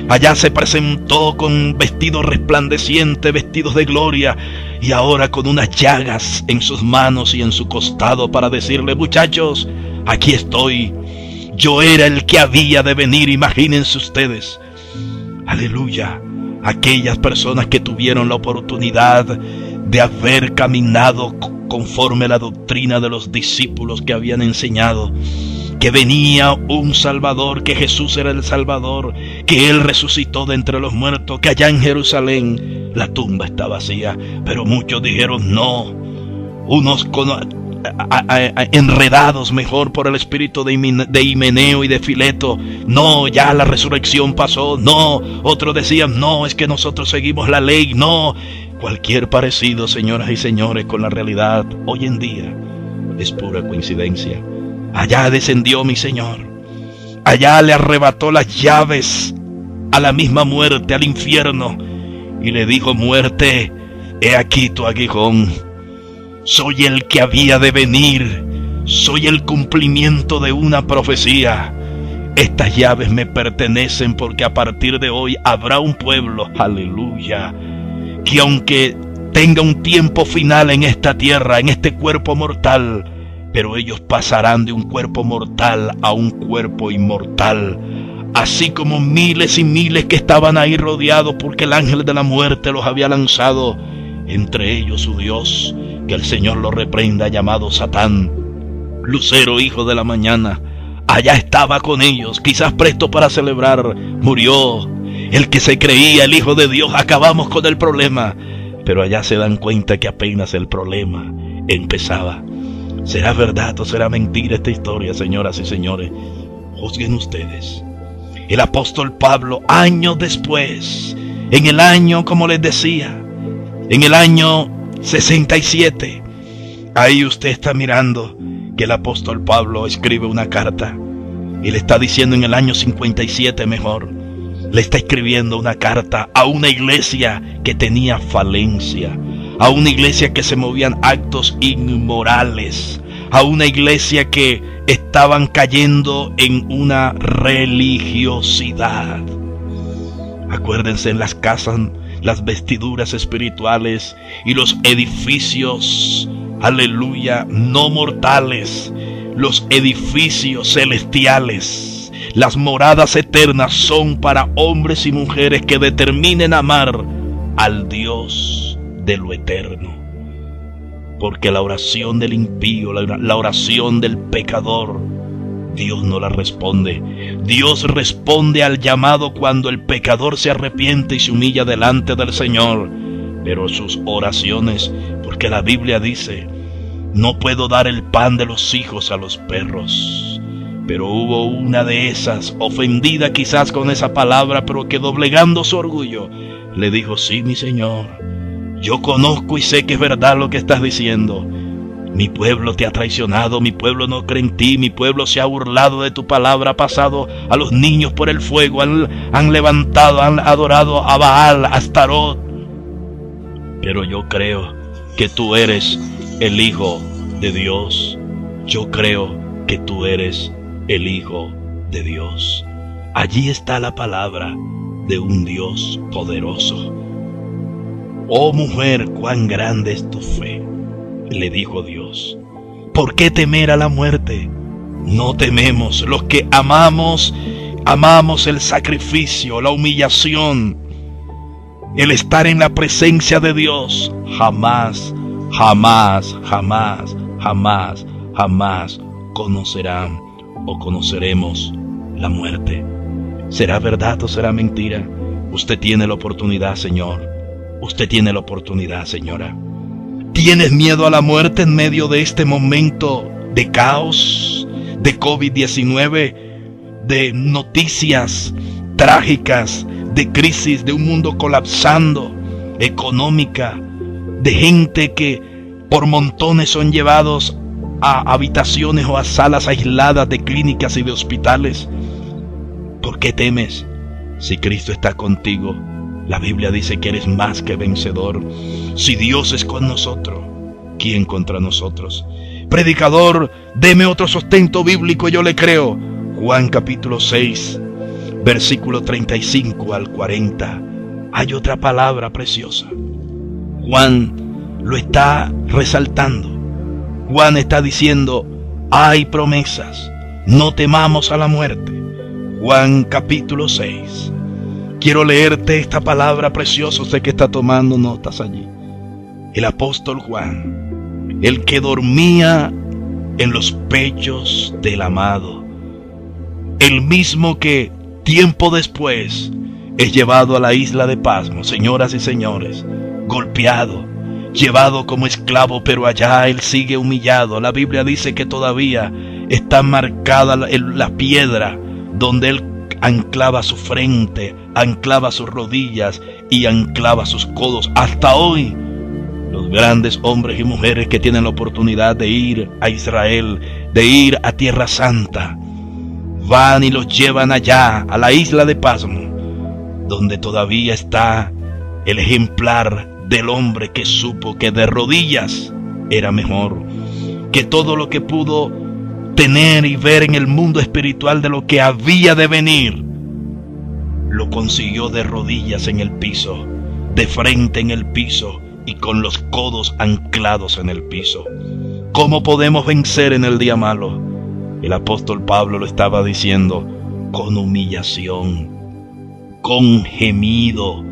Allá se presentó con vestidos resplandecientes, vestidos de gloria, y ahora con unas llagas en sus manos y en su costado para decirle, muchachos, aquí estoy. Yo era el que había de venir, imagínense ustedes. Aleluya. Aquellas personas que tuvieron la oportunidad de haber caminado conforme a la doctrina de los discípulos que habían enseñado que venía un Salvador, que Jesús era el Salvador, que Él resucitó de entre los muertos, que allá en Jerusalén la tumba está vacía. Pero muchos dijeron no, unos enredados mejor por el espíritu de Himeneo y de Fileto, no, ya la resurrección pasó, no. Otros decían, no, es que nosotros seguimos la ley, no. Cualquier parecido, señoras y señores, con la realidad hoy en día es pura coincidencia. Allá descendió mi Señor. Allá le arrebató las llaves a la misma muerte, al infierno, y le dijo: muerte, he aquí tu aguijón. Soy el que había de venir. Soy el cumplimiento de una profecía. Estas llaves me pertenecen, porque a partir de hoy habrá un pueblo, aleluya, que aunque tenga un tiempo final en esta tierra, en este cuerpo mortal, pero ellos pasarán de un cuerpo mortal a un cuerpo inmortal. Así como miles y miles que estaban ahí rodeados porque el ángel de la muerte los había lanzado, entre ellos su Dios, que el Señor lo reprenda, llamado Satán, Lucero, hijo de la mañana. Allá estaba con ellos, quizás presto para celebrar. Murió el que se creía el Hijo de Dios. Acabamos con el problema, pero allá se dan cuenta que apenas el problema empezaba. ¿Será verdad o será mentira esta historia, señoras y señores? Juzguen ustedes. El apóstol Pablo, años después, en el año, como les decía, en el año 67, ahí usted está mirando que el apóstol Pablo escribe una carta y le está diciendo en el año 57 mejor, le está escribiendo una carta a una iglesia que tenía falencia, a una iglesia que se movían actos inmorales, a una iglesia que estaban cayendo en una religiosidad. Acuérdense, en las casas, las vestiduras espirituales y los edificios, aleluya, no mortales, los edificios celestiales, las moradas eternas son para hombres y mujeres que determinen amar al Dios de lo eterno. Porque la oración del impío, la oración del pecador, Dios no la responde. Dios responde al llamado cuando el pecador se arrepiente y se humilla delante del Señor. Pero sus oraciones, porque la Biblia dice: no puedo dar el pan de los hijos a los perros. Pero hubo una de esas, ofendida quizás con esa palabra, pero que doblegando su orgullo, le dijo: sí, mi Señor, yo conozco y sé que es verdad lo que estás diciendo. Mi pueblo te ha traicionado, mi pueblo no cree en ti, mi pueblo se ha burlado de tu palabra, ha pasado a los niños por el fuego, han levantado, han adorado a Baal, a Astarot. Pero yo creo que tú eres el Hijo de Dios. Yo creo que tú eres el Hijo de Dios. Allí está la palabra de un Dios poderoso. Oh mujer, cuán grande es tu fe, le dijo Dios. ¿Por qué temer a la muerte? No tememos. Los que amamos el sacrificio, la humillación, el estar en la presencia de Dios. Jamás conocerán o conoceremos la muerte. ¿Será verdad o será mentira? Usted tiene la oportunidad, Señor. Usted tiene la oportunidad, señora. ¿Tienes miedo a la muerte en medio de este momento de caos, de COVID-19, de noticias trágicas, de crisis, de un mundo colapsando, económica, de gente que por montones son llevados a habitaciones o a salas aisladas de clínicas y de hospitales? ¿Por qué temes? Si Cristo está contigo, la Biblia dice que eres más que vencedor. Si Dios es con nosotros, ¿quién contra nosotros? Predicador, deme otro sustento bíblico, yo le creo. Juan capítulo 6, versículo 35 al 40. Hay otra palabra preciosa. Juan lo está resaltando. Juan está diciendo: hay promesas, no temamos a la muerte. Juan capítulo 6. Quiero leerte esta palabra preciosa, usted que está tomando notas allí. El apóstol Juan, el que dormía en los pechos del amado, el mismo que tiempo después es llevado a la isla de Pasmo, señoras y señores, golpeado, llevado como esclavo, pero allá él sigue humillado. La Biblia dice que todavía está marcada la piedra donde él anclaba su frente, anclaba sus rodillas y anclaba sus codos. Hasta hoy Los grandes hombres y mujeres que tienen la oportunidad de ir a Israel, de ir a Tierra Santa, van y los llevan allá, a la isla de Pasmo, donde todavía está el ejemplar del hombre que supo que de rodillas era mejor, que todo lo que pudo tener y ver en el mundo espiritual de lo que había de venir, lo consiguió de rodillas en el piso, de frente en el piso y con los codos anclados en el piso. ¿Cómo podemos vencer en el día malo? El apóstol Pablo lo estaba diciendo: con humillación, con gemido,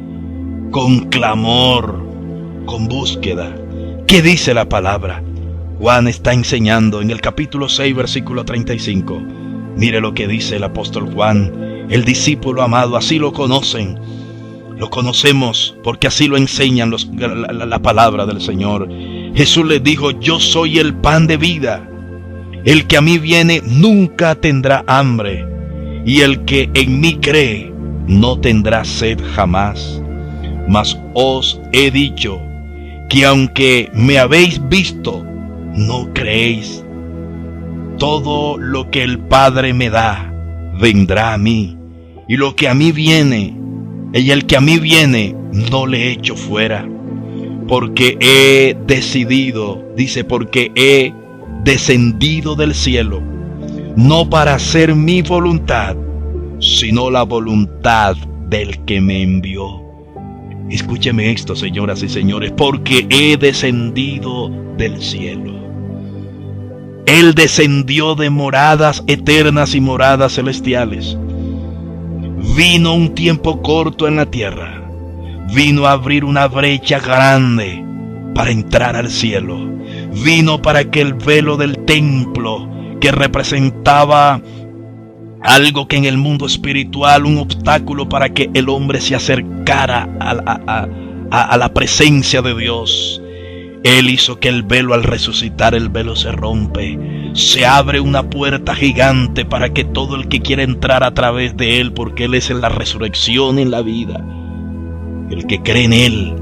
con clamor, con búsqueda. ¿Qué dice la palabra? Juan está enseñando en el capítulo 6, versículo 35. Mire lo que dice el apóstol Juan, el discípulo amado, así lo conocen. Lo conocemos porque así lo enseñan la palabra del Señor. Jesús les dijo: yo soy el pan de vida. El que a mí viene nunca tendrá hambre, y el que en mí cree no tendrá sed jamás. Mas os he dicho que aunque me habéis visto, no creéis. Todo lo que el Padre me da vendrá a mí, y lo que a mí viene, y el que a mí viene, no le echo fuera. Porque he decidido, dice, porque he descendido del cielo, no para hacer mi voluntad, sino la voluntad del que me envió. Escúcheme esto, señoras y señores, porque he descendido del cielo. Él descendió de moradas eternas y moradas celestiales. Vino un tiempo corto en la tierra. Vino a abrir una brecha grande para entrar al cielo. Vino para que el velo del templo, que representaba algo que en el mundo espiritual, un obstáculo para que el hombre se acercara a la presencia de Dios, Él hizo que el velo, al resucitar, el velo se rompe. Se abre una puerta gigante para que todo el que quiera entrar a través de Él, porque Él es en la resurrección y en la vida, el que cree en Él,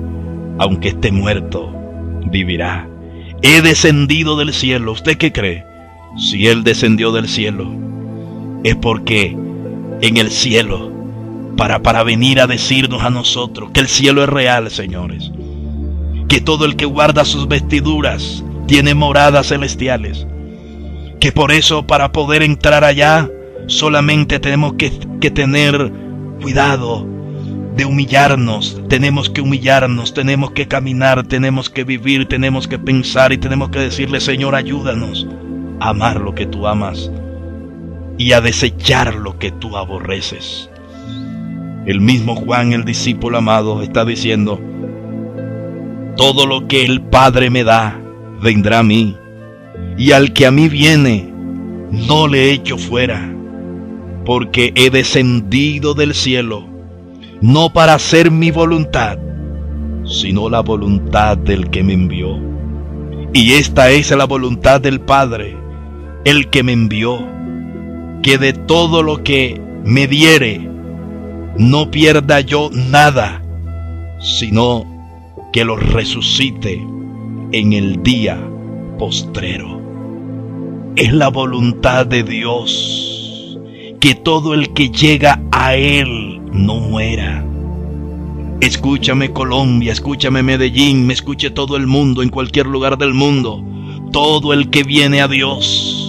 aunque esté muerto, vivirá. He descendido del cielo. ¿Usted qué cree? Si Él descendió del cielo, es porque en el cielo, para venir a decirnos a nosotros que el cielo es real, señores, que todo el que guarda sus vestiduras tiene moradas celestiales, que por eso para poder entrar allá solamente tenemos que tener cuidado de humillarnos, tenemos que caminar, tenemos que vivir, tenemos que pensar y tenemos que decirle: Señor, ayúdanos a amar lo que tú amas y a desechar lo que tú aborreces. El mismo Juan, el discípulo amado, está diciendo: todo lo que el Padre me da vendrá a mí, y al que a mí viene no le echo fuera, porque he descendido del cielo no para hacer mi voluntad, sino la voluntad del que me envió. Y esta es la voluntad del Padre, el que me envió, que de todo lo que me diere no pierda yo nada, sino que lo resucite en el día postrero. Es la voluntad de Dios que todo el que llega a Él no muera. Escúchame, Colombia, escúchame, Medellín, me escuche todo el mundo, en cualquier lugar del mundo, todo el que viene a Dios.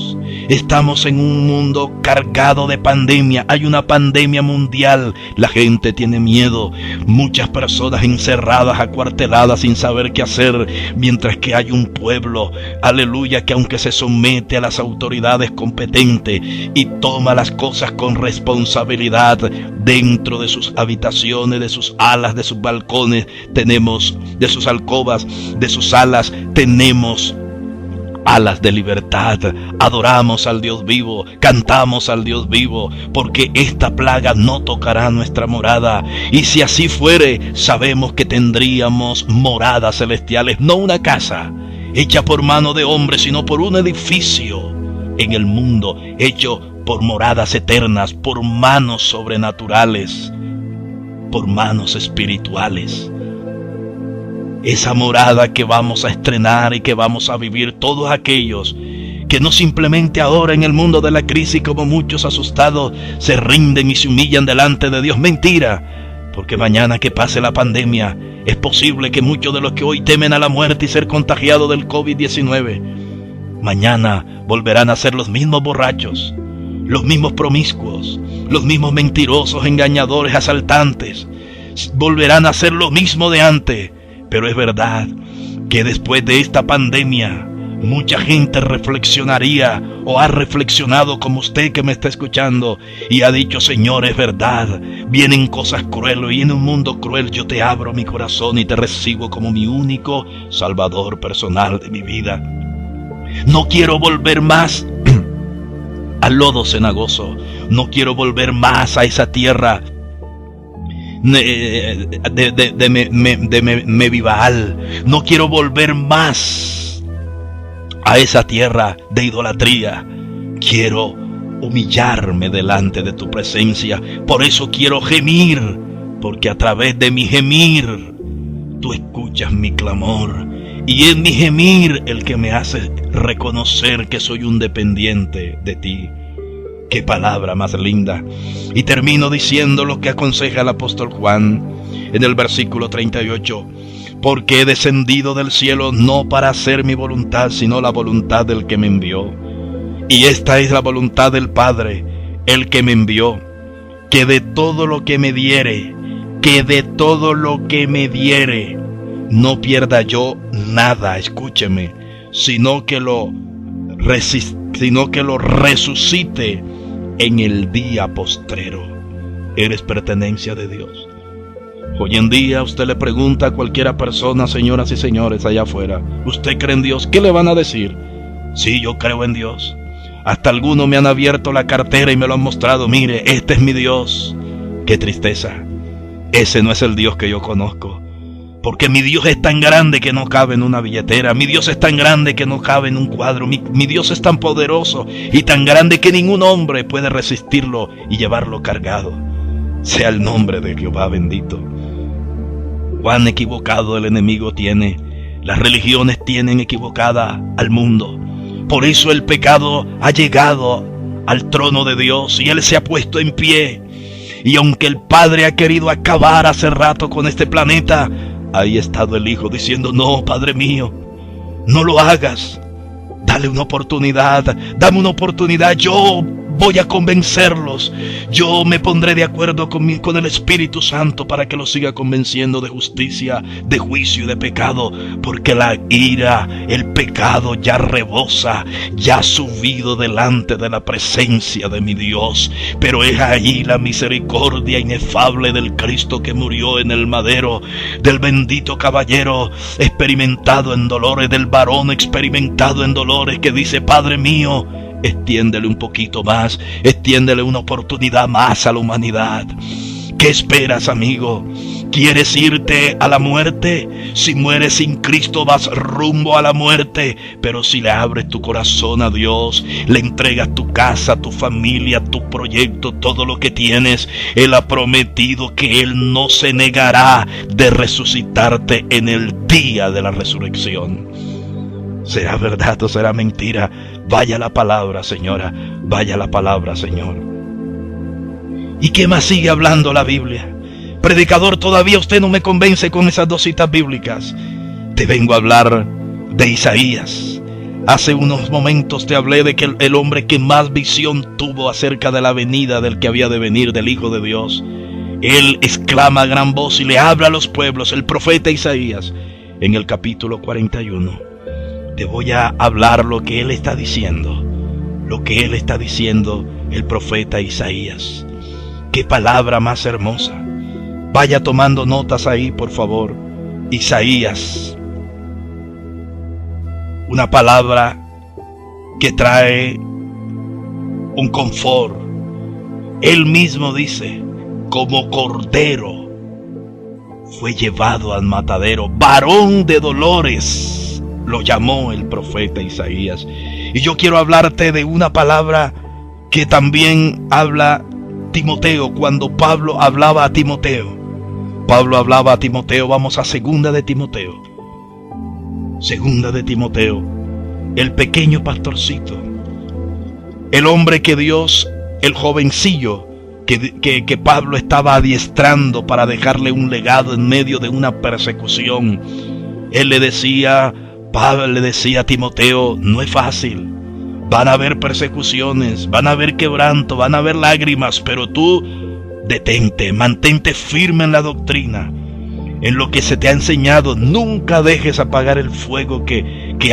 Estamos en un mundo cargado de pandemia. Hay una pandemia mundial. La gente tiene miedo. Muchas personas encerradas, acuarteladas, sin saber qué hacer. Mientras que hay un pueblo, aleluya, que aunque se somete a las autoridades competentes y toma las cosas con responsabilidad dentro de sus habitaciones, de sus alas, de sus balcones, tenemos, de sus alcobas, de sus alas, tenemos alas de libertad. Adoramos al Dios vivo, cantamos al Dios vivo, porque esta plaga no tocará nuestra morada. Y si así fuere, sabemos que tendríamos moradas celestiales, no una casa hecha por mano de hombre, sino por un edificio en el mundo, hecho por moradas eternas, por manos sobrenaturales, por manos espirituales. esa morada que vamos a estrenar y que vamos a vivir todos aquellos que no simplemente ahora en el mundo de la crisis, como muchos asustados, se rinden y se humillan delante de Dios. Mentira, porque mañana que pase la pandemia, es posible que muchos de los que hoy temen a la muerte y ser contagiados del COVID-19, mañana volverán a ser los mismos borrachos, los mismos promiscuos, los mismos mentirosos, engañadores, asaltantes. Volverán a ser lo mismo de antes. Pero es verdad que después de esta pandemia, mucha gente reflexionaría o ha reflexionado como usted que me está escuchando y ha dicho: Señor, es verdad, vienen cosas crueles y en un mundo cruel yo te abro mi corazón y te recibo como mi único Salvador personal de mi vida. No quiero volver más al lodo cenagoso, no quiero volver más a esa tierra de Mevibaal, no quiero volver más a esa tierra de idolatría. Quiero humillarme delante de tu presencia. Por eso quiero gemir, porque a través de mi gemir tú escuchas mi clamor, y es mi gemir el que me hace reconocer que soy un dependiente de ti. ¡Qué palabra más linda! Y termino diciendo lo que aconseja el apóstol Juan en el versículo 38. Porque he descendido del cielo no para hacer mi voluntad, sino la voluntad del que me envió. Y esta es la voluntad del Padre, el que me envió, que de todo lo que me diere, no pierda yo nada, escúcheme, sino que lo resucite en el día postrero. Eres pertenencia de Dios. Hoy en día usted le pregunta a cualquiera persona, señoras y señores allá afuera, ¿usted cree en Dios? ¿Qué le van a decir? Sí, yo creo en Dios. Hasta algunos me han abierto la cartera y me lo han mostrado. Mire, este es mi Dios. Qué tristeza. Ese no es el Dios que yo conozco. Porque mi Dios es tan grande que no cabe en una billetera. Mi Dios es tan grande que no cabe en un cuadro. Mi Dios es tan poderoso y tan grande que ningún hombre puede resistirlo y llevarlo cargado. Sea el nombre de Jehová bendito. Cuán equivocado el enemigo tiene. Las religiones tienen equivocada al mundo. Por eso el pecado ha llegado al trono de Dios y Él se ha puesto en pie. Y aunque el Padre ha querido acabar hace rato con este planeta, ahí ha estado el Hijo diciendo: no, Padre mío, no lo hagas. Dale una oportunidad, dame una oportunidad. Yo voy a convencerlos. Yo me pondré de acuerdo con el Espíritu Santo para que los siga convenciendo de justicia, de juicio y de pecado. Porque la ira, el pecado ya rebosa, ya ha subido delante de la presencia de mi Dios. Pero es ahí la misericordia inefable del Cristo que murió en el madero, del bendito caballero experimentado en dolores, del varón experimentado en dolores, que dice: Padre mío, extiéndele un poquito más, extiéndele una oportunidad más a la humanidad. ¿Qué esperas, amigo? ¿Quieres irte a la muerte? Si mueres sin Cristo vas rumbo a la muerte. Pero si le abres tu corazón a Dios, le entregas tu casa, tu familia, tu proyecto, todo lo que tienes, Él ha prometido que Él no se negará de resucitarte en el día de la resurrección. ¿Será verdad o será mentira? Vaya la palabra, señora, vaya la palabra, señor. ¿Y qué más sigue hablando la Biblia? Predicador, todavía usted no me convence con esas dos citas bíblicas. Te vengo a hablar de Isaías. Hace unos momentos te hablé de que el hombre que más visión tuvo acerca de la venida del que había de venir, del Hijo de Dios. Él exclama a gran voz y le habla a los pueblos, el profeta Isaías, en el capítulo 41. Te voy a hablar lo que él está diciendo, el profeta Isaías. ¡Qué palabra más hermosa! Vaya tomando notas ahí, por favor. Isaías, una palabra que trae un confort. Él mismo dice: como cordero fue llevado al matadero, varón de dolores lo llamó el profeta Isaías. Y yo quiero hablarte de una palabra que también habla Timoteo. Cuando Pablo hablaba a Timoteo, vamos a 2 de Timoteo, Segunda de Timoteo, el pequeño pastorcito, el hombre que Dios, el jovencillo que Pablo estaba adiestrando para dejarle un legado en medio de una persecución. Él le decía, Pablo le decía a Timoteo, no es fácil, van a haber persecuciones, van a haber quebranto, van a haber lágrimas, pero tú detente, mantente firme en la doctrina, en lo que se te ha enseñado. Nunca dejes apagar el fuego que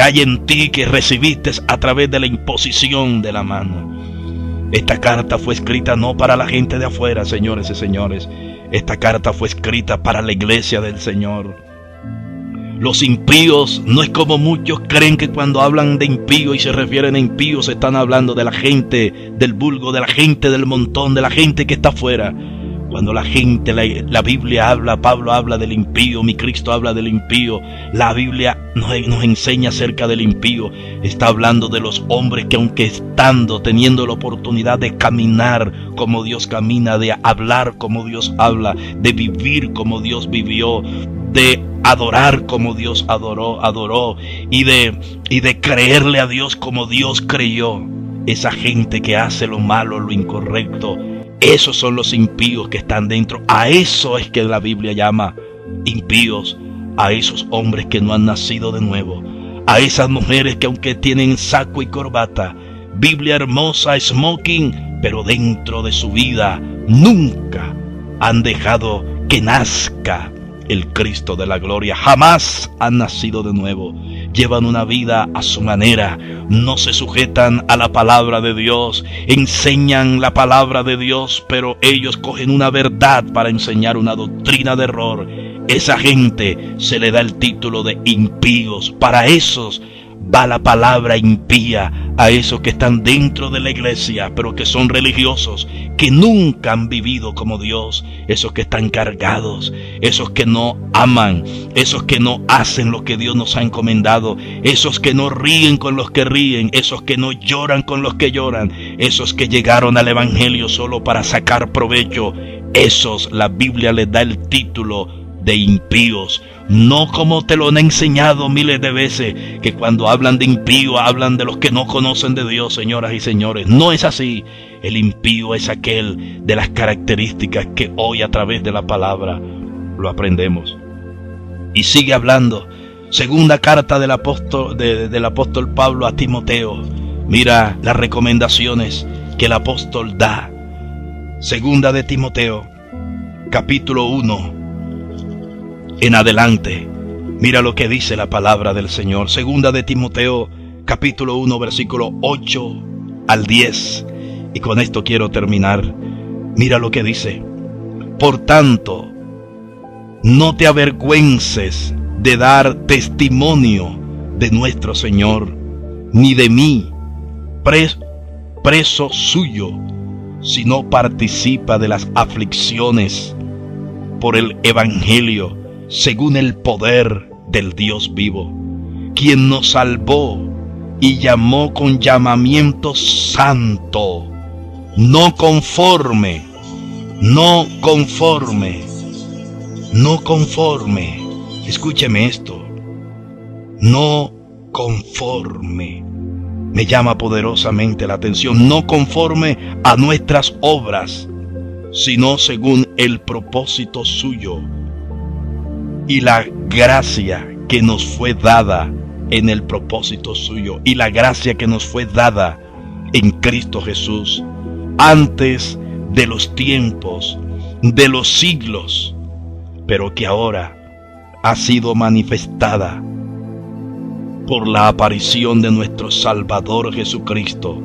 hay en ti, que recibiste a través de la imposición de la mano. Esta carta fue escrita no para la gente de afuera, señores y señores. Esta carta fue escrita para la iglesia del Señor. Los impíos, no es como muchos creen que cuando hablan de impíos y se refieren a impíos, están hablando de la gente del vulgo, de la gente del montón, de la gente que está afuera. Cuando la gente, la Biblia habla, Pablo habla del impío, mi Cristo habla del impío, la Biblia nos enseña acerca del impío. Está hablando de los hombres que, aunque teniendo la oportunidad de caminar como Dios camina, de hablar como Dios habla, de vivir como Dios vivió, de adorar como Dios adoró y de creerle a Dios como Dios creyó, esa gente que hace lo malo, lo incorrecto, esos son los impíos que están dentro. A eso es que la Biblia llama impíos, a esos hombres que no han nacido de nuevo, a esas mujeres que aunque tienen saco y corbata, Biblia hermosa, smoking, pero dentro de su vida nunca han dejado que nazca el Cristo de la gloria. Jamás han nacido de nuevo. Llevan una vida a su manera, no se sujetan a la palabra de Dios, enseñan la palabra de Dios, pero ellos cogen una verdad para enseñar una doctrina de error. Esa gente se le da el título de impíos. Para esos va la palabra impía, a esos que están dentro de la iglesia, pero que son religiosos, que nunca han vivido como Dios, esos que están cargados, esos que no aman, esos que no hacen lo que Dios nos ha encomendado, esos que no ríen con los que ríen, esos que no lloran con los que lloran, esos que llegaron al evangelio solo para sacar provecho. Esos la Biblia les da el título de impíos, no como te lo han enseñado miles de veces, que cuando hablan de impío hablan de los que no conocen de Dios. Señoras y señores, no es así. El impío es aquel de las características que hoy a través de la palabra lo aprendemos. Y sigue hablando, segunda carta del apóstol Pablo a Timoteo. Mira las recomendaciones que el apóstol da. Segunda de Timoteo, capítulo 1 en adelante. Mira lo que dice la palabra del Señor. Segunda de Timoteo, capítulo 1, versículo 8 al 10. Y con esto quiero terminar. Mira lo que dice. Por tanto, no te avergüences de dar testimonio de nuestro Señor, ni de mí, preso suyo, sino participa de las aflicciones por el evangelio, según el poder del Dios vivo, quien nos salvó y llamó con llamamiento santo, no conforme, escúcheme esto, no conforme, me llama poderosamente la atención, no conforme a nuestras obras, sino según el propósito suyo y la gracia que nos fue dada en el propósito suyo, y la gracia que nos fue dada en Cristo Jesús, antes de los tiempos, de los siglos, pero que ahora ha sido manifestada por la aparición de nuestro Salvador Jesucristo,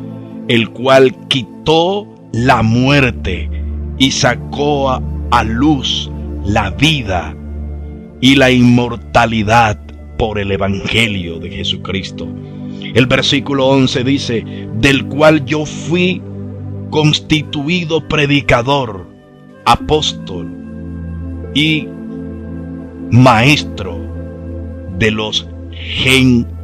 el cual quitó la muerte y sacó a luz la vida y la inmortalidad por el evangelio de Jesucristo. El versículo 11 dice, del cual yo fui constituido predicador, apóstol y maestro de los gentiles,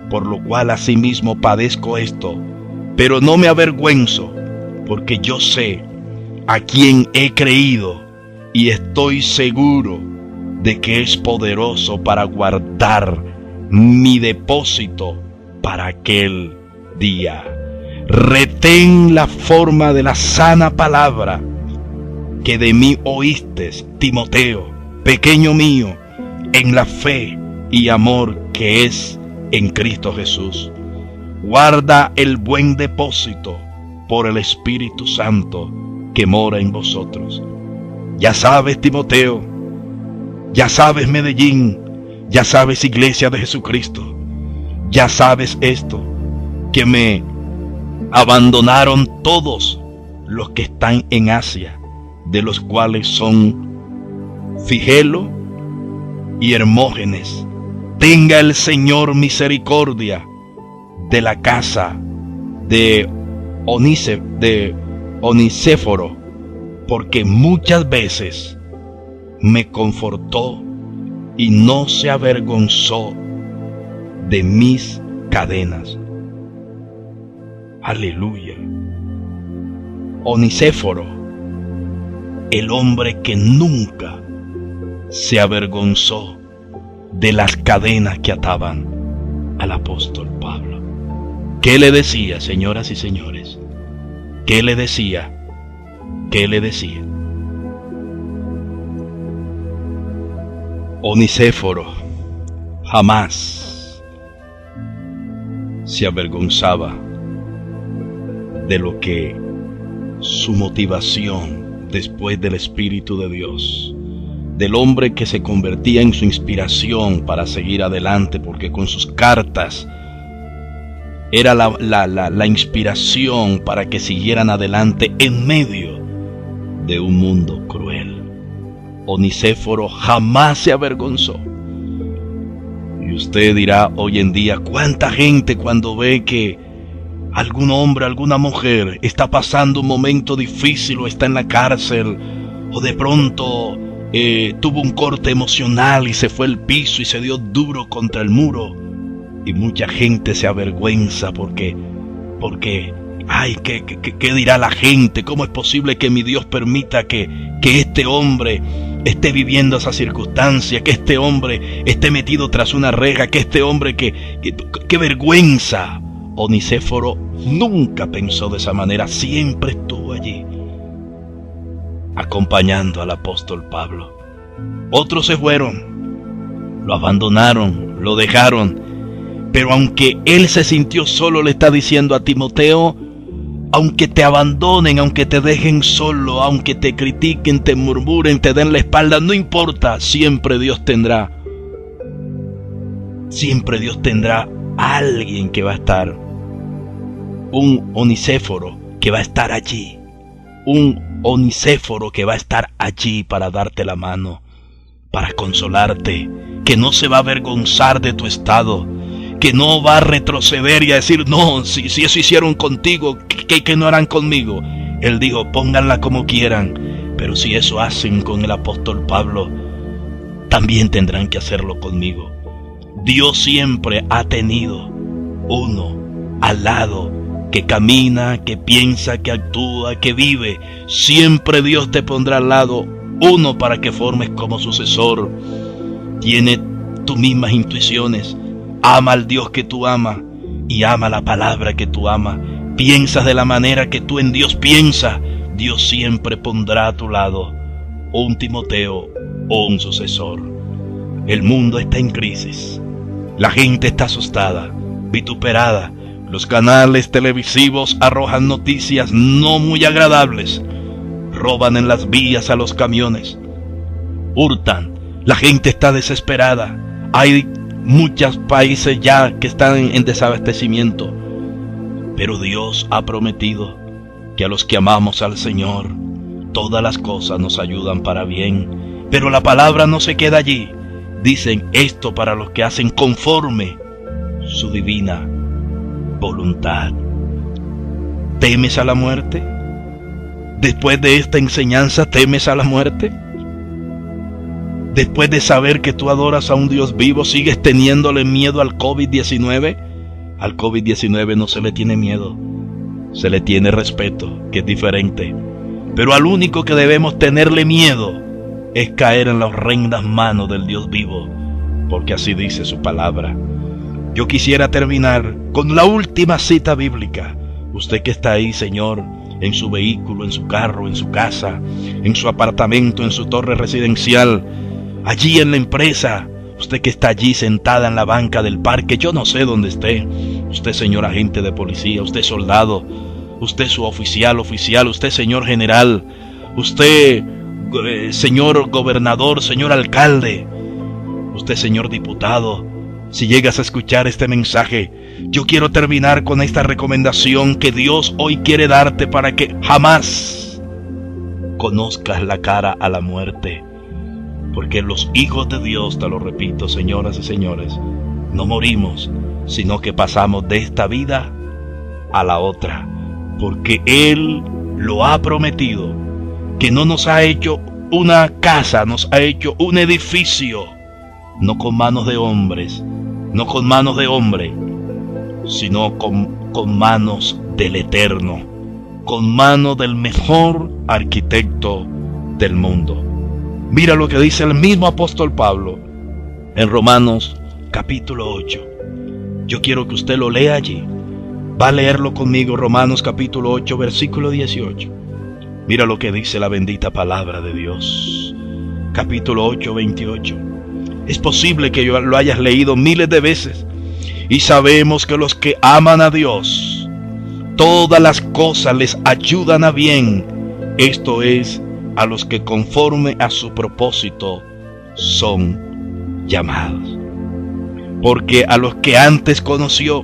por lo cual asimismo padezco esto, pero no me avergüenzo, porque yo sé a quién he creído y estoy seguro de que es poderoso para guardar mi depósito para aquel día. Retén la forma de la sana palabra que de mí oíste, Timoteo, pequeño mío, en la fe y amor que es en Cristo Jesús. Guarda el buen depósito por el Espíritu Santo que mora en vosotros. Ya sabes, Timoteo, ya sabes, Medellín, ya sabes, Iglesia de Jesucristo, ya sabes esto, que me abandonaron todos los que están en Asia, de los cuales son Figelo y Hermógenes. Tenga el Señor misericordia de la casa de Onicéforo, porque muchas veces me confortó y no se avergonzó de mis cadenas. Aleluya. Onicéforo, el hombre que nunca se avergonzó de las cadenas que ataban al apóstol Pablo. ¿Qué le decía, señoras y señores? ¿Qué le decía? ¿Qué le decía? Onicéforo jamás se avergonzaba de lo que su motivación después del Espíritu de Dios, del hombre que se convertía en su inspiración para seguir adelante, porque con sus cartas era la inspiración para que siguieran adelante en medio de un mundo cruel. Onicéforo jamás se avergonzó. Y usted dirá hoy en día, ¿cuánta gente cuando ve que algún hombre, alguna mujer está pasando un momento difícil o está en la cárcel o de pronto tuvo un corte emocional y se fue al piso y se dio duro contra el muro? Y mucha gente se avergüenza porque ay, ¿qué dirá la gente? ¿Cómo es posible que mi Dios permita que este hombre esté viviendo esa circunstancia, que este hombre esté metido tras una reja, que este hombre qué vergüenza? Onicéforo nunca pensó de esa manera, siempre estuvo allí, acompañando al apóstol Pablo. Otros se fueron, lo abandonaron, lo dejaron, pero aunque él se sintió solo, le está diciendo a Timoteo, aunque te abandonen, aunque te dejen solo, aunque te critiquen, te murmuren, te den la espalda, no importa, siempre Dios tendrá alguien que va a estar, un Onicéforo que va a estar allí, un Onicéforo que va a estar allí para darte la mano, para consolarte, que no se va a avergonzar de tu estado, que no va a retroceder y a decir, no, si eso hicieron contigo, ¿qué no harán conmigo? Él dijo, pónganla como quieran, pero si eso hacen con el apóstol Pablo, también tendrán que hacerlo conmigo. Dios siempre ha tenido uno al lado, que camina, que piensa, que actúa, que vive. Siempre Dios te pondrá al lado uno para que formes como sucesor. Tiene tus mismas intuiciones. Ama al Dios que tú amas y ama la palabra que tú amas. Piensas de la manera que tú en Dios piensas. Dios siempre pondrá a tu lado un Timoteo o un sucesor. El mundo está en crisis. La gente está asustada, vituperada. Los canales televisivos arrojan noticias no muy agradables. Roban en las vías a los camiones. Hurtan. La gente está desesperada. Hay muchos países ya que están en desabastecimiento. Pero Dios ha prometido que a los que amamos al Señor, todas las cosas nos ayudan para bien. Pero la palabra no se queda allí. Dicen esto para los que hacen conforme su divina voluntad. ¿Temes a la muerte? Después de esta enseñanza, ¿temes a la muerte? Después de saber que tú adoras a un Dios vivo, ¿sigues teniéndole miedo al COVID-19? Al COVID-19 no se le tiene miedo, se le tiene respeto, que es diferente. Pero al único que debemos tenerle miedo es caer en las horrendas manos del Dios vivo, porque así dice su palabra. Yo quisiera terminar con la última cita bíblica. Usted que está ahí, Señor, en su vehículo, en su carro, en su casa, en su apartamento, en su torre residencial, allí en la empresa, usted que está allí sentada en la banca del parque, yo no sé dónde esté, usted señor agente de policía, usted soldado, usted su oficial, usted señor general, usted señor gobernador, señor alcalde, usted señor diputado, si llegas a escuchar este mensaje, yo quiero terminar con esta recomendación que Dios hoy quiere darte para que jamás conozcas la cara a la muerte. Porque los hijos de Dios, te lo repito, señoras y señores, no morimos, sino que pasamos de esta vida a la otra. Porque Él lo ha prometido, que no nos ha hecho una casa, nos ha hecho un edificio, no con manos de hombres, no con manos de hombre, sino con manos del Eterno, con manos del mejor arquitecto del mundo. Mira lo que dice el mismo apóstol Pablo en Romanos capítulo 8. Yo quiero que usted lo lea allí. Va a leerlo conmigo, Romanos capítulo 8, versículo 18. Mira lo que dice la bendita palabra de Dios. Capítulo 8, 28. Es posible que lo hayas leído miles de veces. Y sabemos que los que aman a Dios, todas las cosas les ayudan a bien. Esto es, a los que conforme a su propósito son llamados. Porque a los que antes conoció,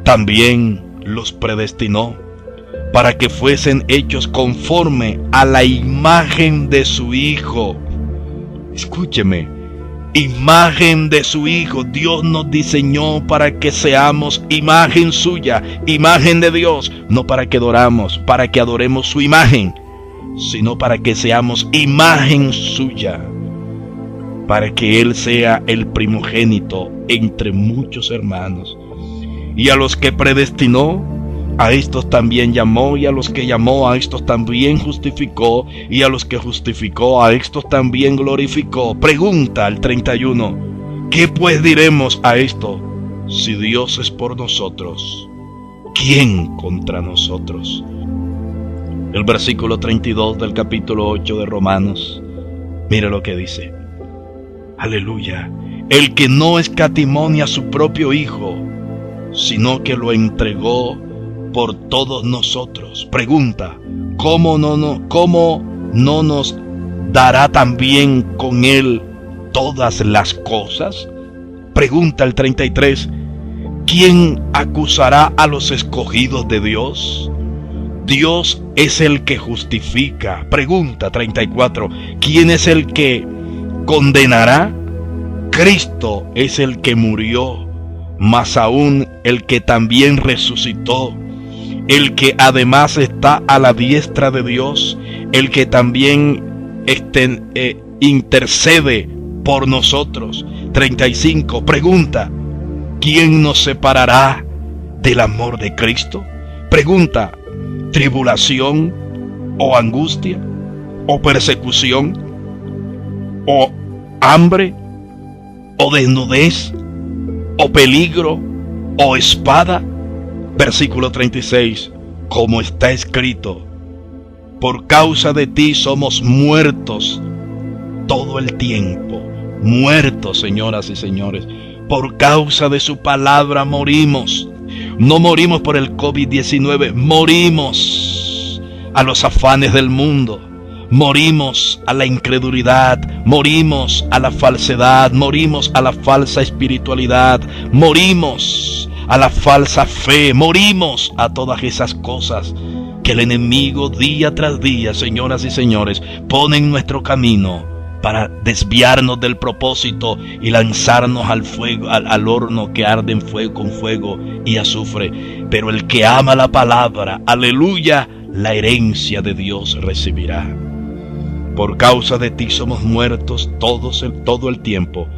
también los predestinó, para que fuesen hechos conforme a la imagen de su Hijo. Escúcheme, imagen de su Hijo. Dios nos diseñó para que seamos imagen suya, imagen de Dios, no para que adoremos su imagen, sino para que seamos imagen suya, para que Él sea el primogénito entre muchos hermanos. Y a los que predestinó, a estos también llamó, y a los que llamó, a estos también justificó, y a los que justificó, a estos también glorificó. Pregunta al 31, ¿qué pues diremos a esto? Si Dios es por nosotros, ¿quién contra nosotros? El versículo 32 del capítulo 8 de Romanos, mira lo que dice. Aleluya. El que no escatimó a su propio Hijo, sino que lo entregó por todos nosotros. Pregunta, ¿cómo no nos dará también con Él todas las cosas? Pregunta el 33, ¿quién acusará a los escogidos de Dios? Dios es el que justifica. Pregunta 34, ¿quién es el que condenará? Cristo es el que murió, más aún el que también resucitó, el que además está a la diestra de Dios, el que también intercede por nosotros. 35, pregunta, ¿quién nos separará del amor de Cristo? Pregunta, ¿tribulación o angustia o persecución o hambre o desnudez o peligro o espada? Versículo 36, como está escrito, por causa de ti somos muertos todo el tiempo. Muertos, señoras y señores, por causa de su palabra morimos. No morimos por el COVID-19, morimos a los afanes del mundo, morimos a la incredulidad, morimos a la falsedad, morimos a la falsa espiritualidad, morimos a la falsa fe, morimos a todas esas cosas que el enemigo día tras día, señoras y señores, pone en nuestro camino para desviarnos del propósito y lanzarnos al fuego, al horno que arde en fuego, con fuego y azufre. Pero el que ama la palabra, aleluya, la herencia de Dios recibirá. Por causa de ti somos muertos todo el tiempo.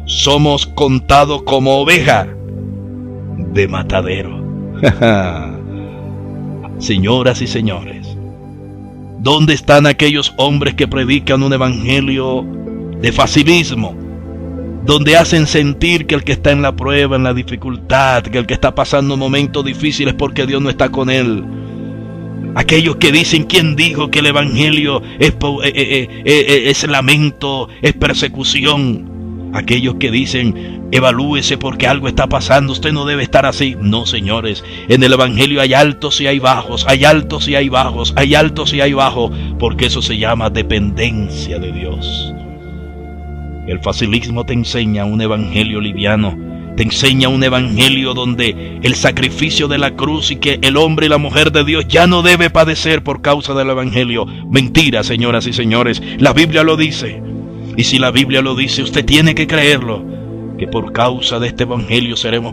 Somos contados como oveja de matadero. Señoras y señores, ¿Dónde están aquellos hombres que predican un evangelio de facilismo? Donde hacen sentir que el que está en la prueba, en la dificultad, que el que está pasando momentos difíciles porque Dios no está con él. Aquellos que dicen, ¿quién dijo que el evangelio es lamento, es persecución? Aquellos que dicen, evalúese porque algo está pasando, usted no debe estar así. No, señores, en el evangelio hay altos y hay bajos, hay altos y hay bajos, hay altos y hay bajos, porque eso se llama dependencia de Dios. El facilismo te enseña un evangelio liviano, te enseña un evangelio donde el sacrificio de la cruz y que el hombre y la mujer de Dios ya no debe padecer por causa del evangelio. Mentira, señoras y señores, la Biblia lo dice. Y si la Biblia lo dice, usted tiene que creerlo, que por causa de este evangelio seremos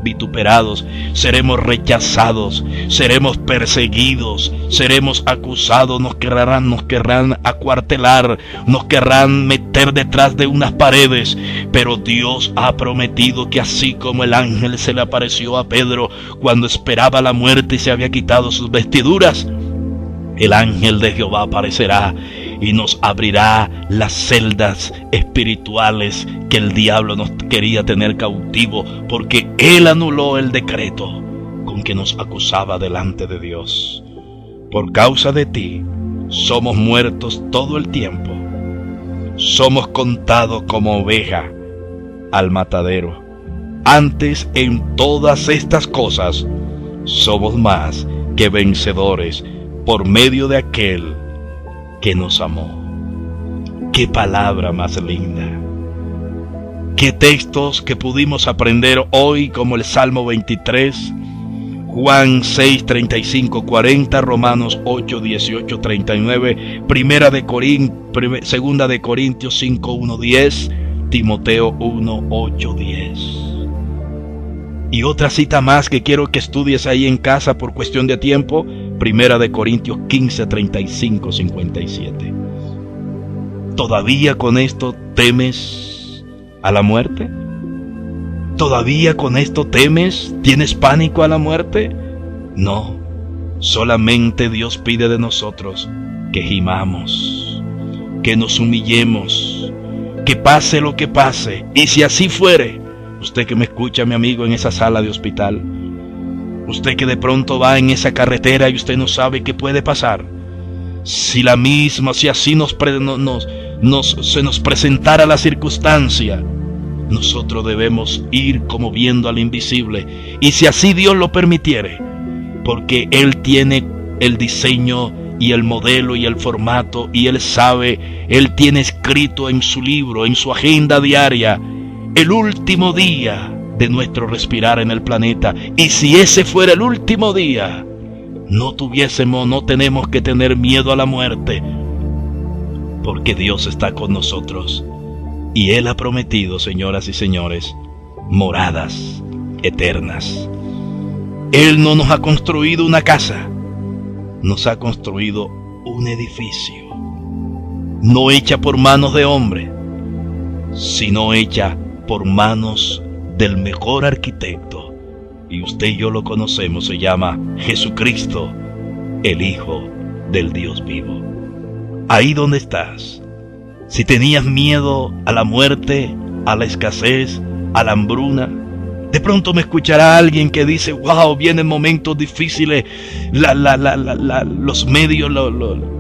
vituperados, seremos rechazados, seremos perseguidos, seremos acusados, nos querrán acuartelar, nos querrán meter detrás de unas paredes, pero Dios ha prometido que así como el ángel se le apareció a Pedro cuando esperaba la muerte y se había quitado sus vestiduras, el ángel de Jehová aparecerá y nos abrirá las celdas espirituales que el diablo nos quería tener cautivo, porque él anuló el decreto con que nos acusaba delante de Dios. Por causa de ti somos muertos todo el tiempo, somos contados como oveja al matadero. Antes, en todas estas cosas somos más que vencedores por medio de aquel que nos amó. ¡Qué palabra más linda! ¡Qué textos que pudimos aprender hoy, como el Salmo 23, Juan 6, 35, 40, Romanos 8, 18, 39, Segunda de Corintios 5, 1, 10, Timoteo 1, 8, 10. Y otra cita más que quiero que estudies ahí en casa por cuestión de tiempo, Primera de Corintios 15, 35, 57. ¿Todavía con esto temes a la muerte? ¿Todavía con esto temes? ¿Tienes pánico a la muerte? No, solamente Dios pide de nosotros que gimamos, que nos humillemos, que pase lo que pase. Y si así fuere, usted que me escucha, mi amigo, en esa sala de hospital, usted que de pronto va en esa carretera y usted no sabe qué puede pasar, si así se nos presentara la circunstancia, nosotros debemos ir como viendo al invisible, y si así Dios lo permitiere, porque Él tiene el diseño y el modelo y el formato, y Él sabe, Él tiene escrito en su libro, en su agenda diaria, el último día de nuestro respirar en el planeta. Y si ese fuera el último día, no tenemos que tener miedo a la muerte, porque Dios está con nosotros y Él ha prometido, señoras y señores, moradas eternas. Él no nos ha construido una casa, nos ha construido un edificio, no hecha por manos de hombre, sino hecha por manos del mejor arquitecto, y usted y yo lo conocemos, se llama Jesucristo, el Hijo del Dios vivo. Ahí donde estás, si tenías miedo a la muerte, a la escasez, a la hambruna, de pronto me escuchará alguien que dice, wow, vienen momentos difíciles, los medios,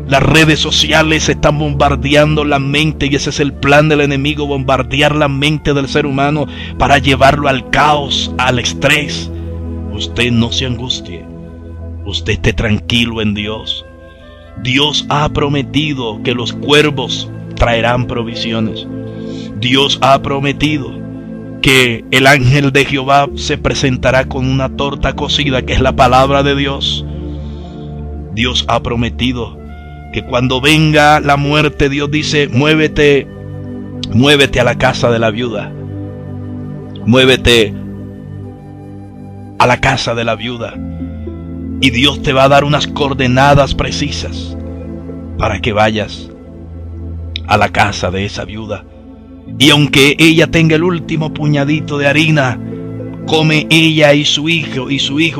las redes sociales están bombardeando la mente, y ese es el plan del enemigo, bombardear la mente del ser humano para llevarlo al caos, al estrés. Usted no se angustie, usted esté tranquilo en Dios. Dios ha prometido que los cuervos traerán provisiones. Dios ha prometido que el ángel de Jehová se presentará con una torta cocida, que es la palabra de Dios. Dios ha prometido que cuando venga la muerte, Dios dice, muévete a la casa de la viuda, muévete a la casa de la viuda, y Dios te va a dar unas coordenadas precisas para que vayas a la casa de esa viuda. Y aunque ella tenga el último puñadito de harina, come ella y su hijo,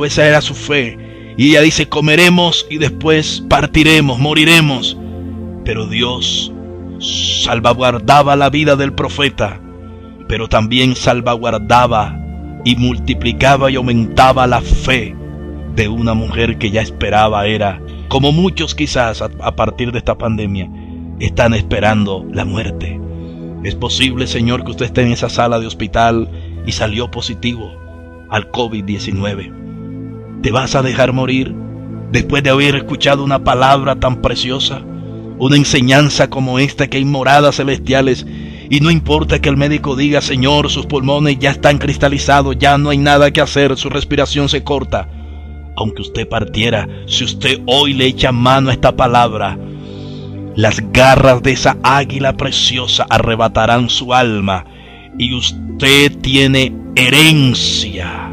esa era su fe. Y ella dice, comeremos y después partiremos, moriremos. Pero Dios salvaguardaba la vida del profeta, pero también salvaguardaba y multiplicaba y aumentaba la fe de una mujer que ya esperaba, era como muchos quizás a partir de esta pandemia están esperando la muerte. Es posible, Señor, que usted esté en esa sala de hospital y salió positivo al COVID-19. ¿Te vas a dejar morir después de haber escuchado una palabra tan preciosa? Una enseñanza como esta, que hay moradas celestiales, y no importa que el médico diga, Señor, sus pulmones ya están cristalizados, ya no hay nada que hacer, su respiración se corta. Aunque usted partiera, si usted hoy le echa mano a esta palabra, las garras de esa águila preciosa arrebatarán su alma, y usted tiene herencia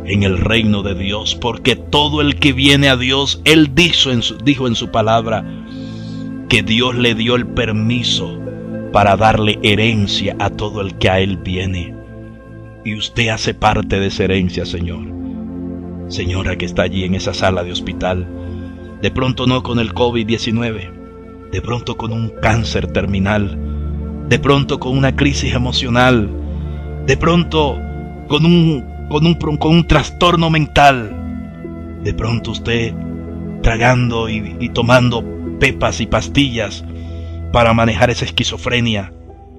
en el reino de Dios, porque todo el que viene a Dios, Él dijo en su palabra, que Dios le dio el permiso para darle herencia a todo el que a Él viene. Y usted hace parte de esa herencia, Señor. Señora que está allí en esa sala de hospital, de pronto no con el COVID-19, de pronto con un cáncer terminal, de pronto con una crisis emocional, de pronto con un trastorno mental, de pronto usted tragando y tomando pepas y pastillas para manejar esa esquizofrenia.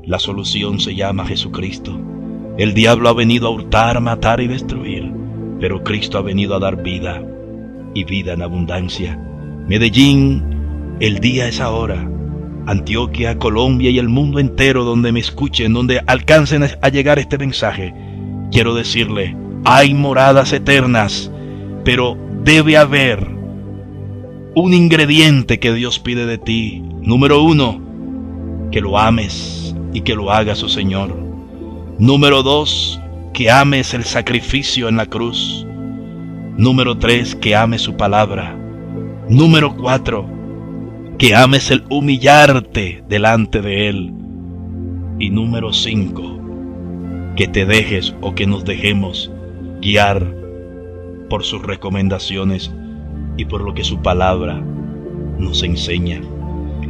La solución se llama Jesucristo. El diablo ha venido a hurtar, matar y destruir, pero Cristo ha venido a dar vida, y vida en abundancia. Medellín, el día es ahora. Antioquia, Colombia y el mundo entero donde me escuchen, donde alcancen a llegar este mensaje, quiero decirle, hay moradas eternas, pero debe haber un ingrediente que Dios pide de ti. Número 1, que lo ames y que lo haga su Señor. Número 2, que ames el sacrificio en la cruz. Número 3, que ames su palabra. Número 4, que ames el humillarte delante de Él. Y número 5, que te dejes o que nos dejemos guiar por sus recomendaciones y por lo que su palabra nos enseña.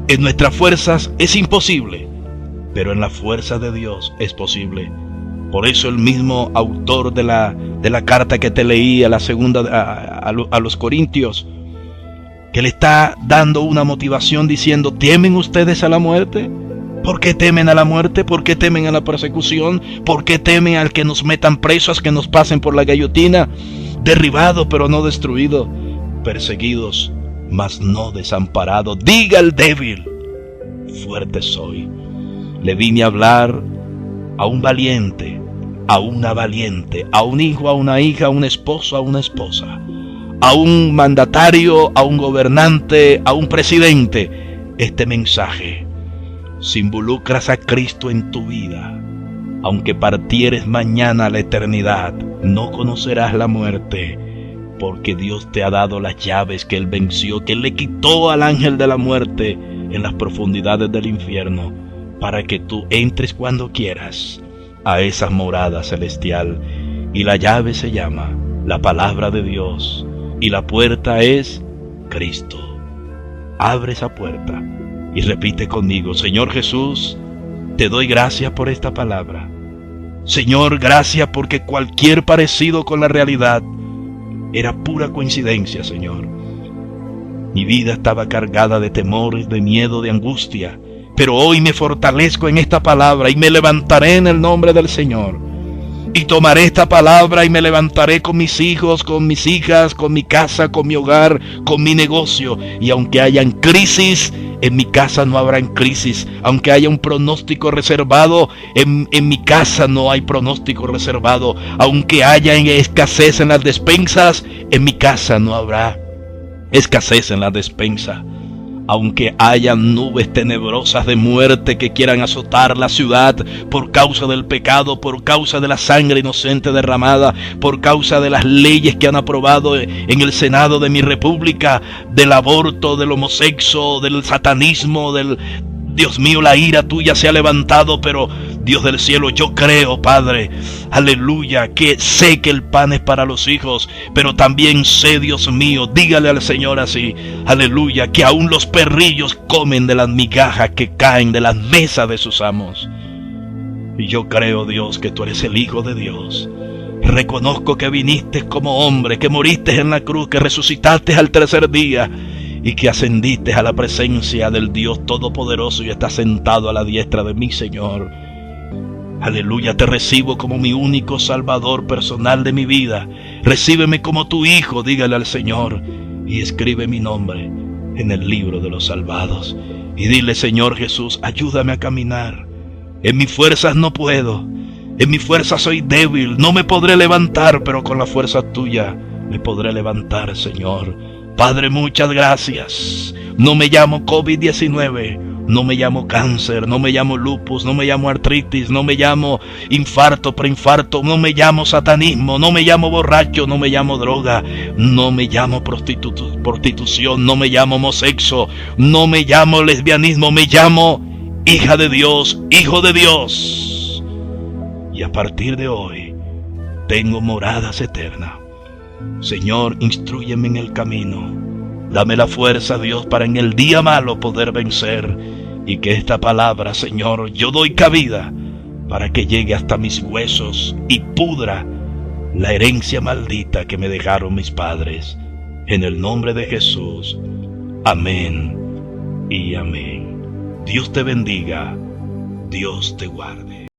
En nuestras fuerzas es imposible, pero en la fuerza de Dios es posible. Por eso el mismo autor de la carta que te leí, a la segunda a los Corintios, que le está dando una motivación diciendo, ¿temen ustedes a la muerte? ¿Por qué temen a la muerte? ¿Por qué temen a la persecución? ¿Por qué temen al que nos metan presos, que nos pasen por la guillotina? Derribado pero no destruido, perseguidos mas no desamparado. Diga el débil, fuerte soy. Le vine a hablar a un valiente, a una valiente, a un hijo, a una hija, a un esposo, a una esposa, a un mandatario, a un gobernante, a un presidente. Este mensaje: si involucras a Cristo en tu vida, aunque partieres mañana a la eternidad, no conocerás la muerte, porque Dios te ha dado las llaves que Él venció, que Él le quitó al ángel de la muerte en las profundidades del infierno, para que tú entres cuando quieras a esa morada celestial. Y la llave se llama la palabra de Dios, y la puerta es Cristo. Abre esa puerta y repite conmigo: Señor Jesús, te doy gracias por esta palabra. Señor, gracias porque cualquier parecido con la realidad era pura coincidencia, Señor. Mi vida estaba cargada de temores, de miedo, de angustia, pero hoy me fortalezco en esta palabra y me levantaré en el nombre del Señor. Y tomaré esta palabra y me levantaré con mis hijos, con mis hijas, con mi casa, con mi hogar, con mi negocio. Y aunque hayan crisis, en mi casa no habrán crisis. Aunque haya un pronóstico reservado, en mi casa no hay pronóstico reservado. Aunque haya escasez en las despensas, en mi casa no habrá escasez en la despensa. Aunque haya nubes tenebrosas de muerte que quieran azotar la ciudad por causa del pecado, por causa de la sangre inocente derramada, por causa de las leyes que han aprobado en el Senado de mi república, del aborto, del homosexo, del satanismo, Dios mío, la ira tuya se ha levantado, pero Dios del cielo, yo creo, Padre, aleluya, que sé que el pan es para los hijos, pero también sé, Dios mío, dígale al Señor así, aleluya, que aún los perrillos comen de las migajas que caen de las mesas de sus amos. Y yo creo, Dios, que tú eres el Hijo de Dios. Reconozco que viniste como hombre, que moriste en la cruz, que resucitaste al tercer día y que ascendiste a la presencia del Dios Todopoderoso y estás sentado a la diestra de mi Señor. Aleluya, te recibo como mi único Salvador personal de mi vida. Recíbeme como tu Hijo, dígale al Señor, y escribe mi nombre en el libro de los salvados. Y dile, Señor Jesús, ayúdame a caminar. En mis fuerzas no puedo, en mis fuerzas soy débil, no me podré levantar, pero con la fuerza tuya me podré levantar, Señor. Padre, muchas gracias. No me llamo COVID-19, no me llamo cáncer, no me llamo lupus, no me llamo artritis, no me llamo infarto, preinfarto, no me llamo satanismo, no me llamo borracho, no me llamo droga, no me llamo prostitución, no me llamo homosexo, no me llamo lesbianismo, me llamo hija de Dios, hijo de Dios. Y a partir de hoy tengo moradas eternas. Señor, instrúyeme en el camino. Dame la fuerza, Dios, para en el día malo poder vencer. Y que esta palabra, Señor, yo doy cabida para que llegue hasta mis huesos y pudra la herencia maldita que me dejaron mis padres. En el nombre de Jesús. Amén y amén. Dios te bendiga. Dios te guarde.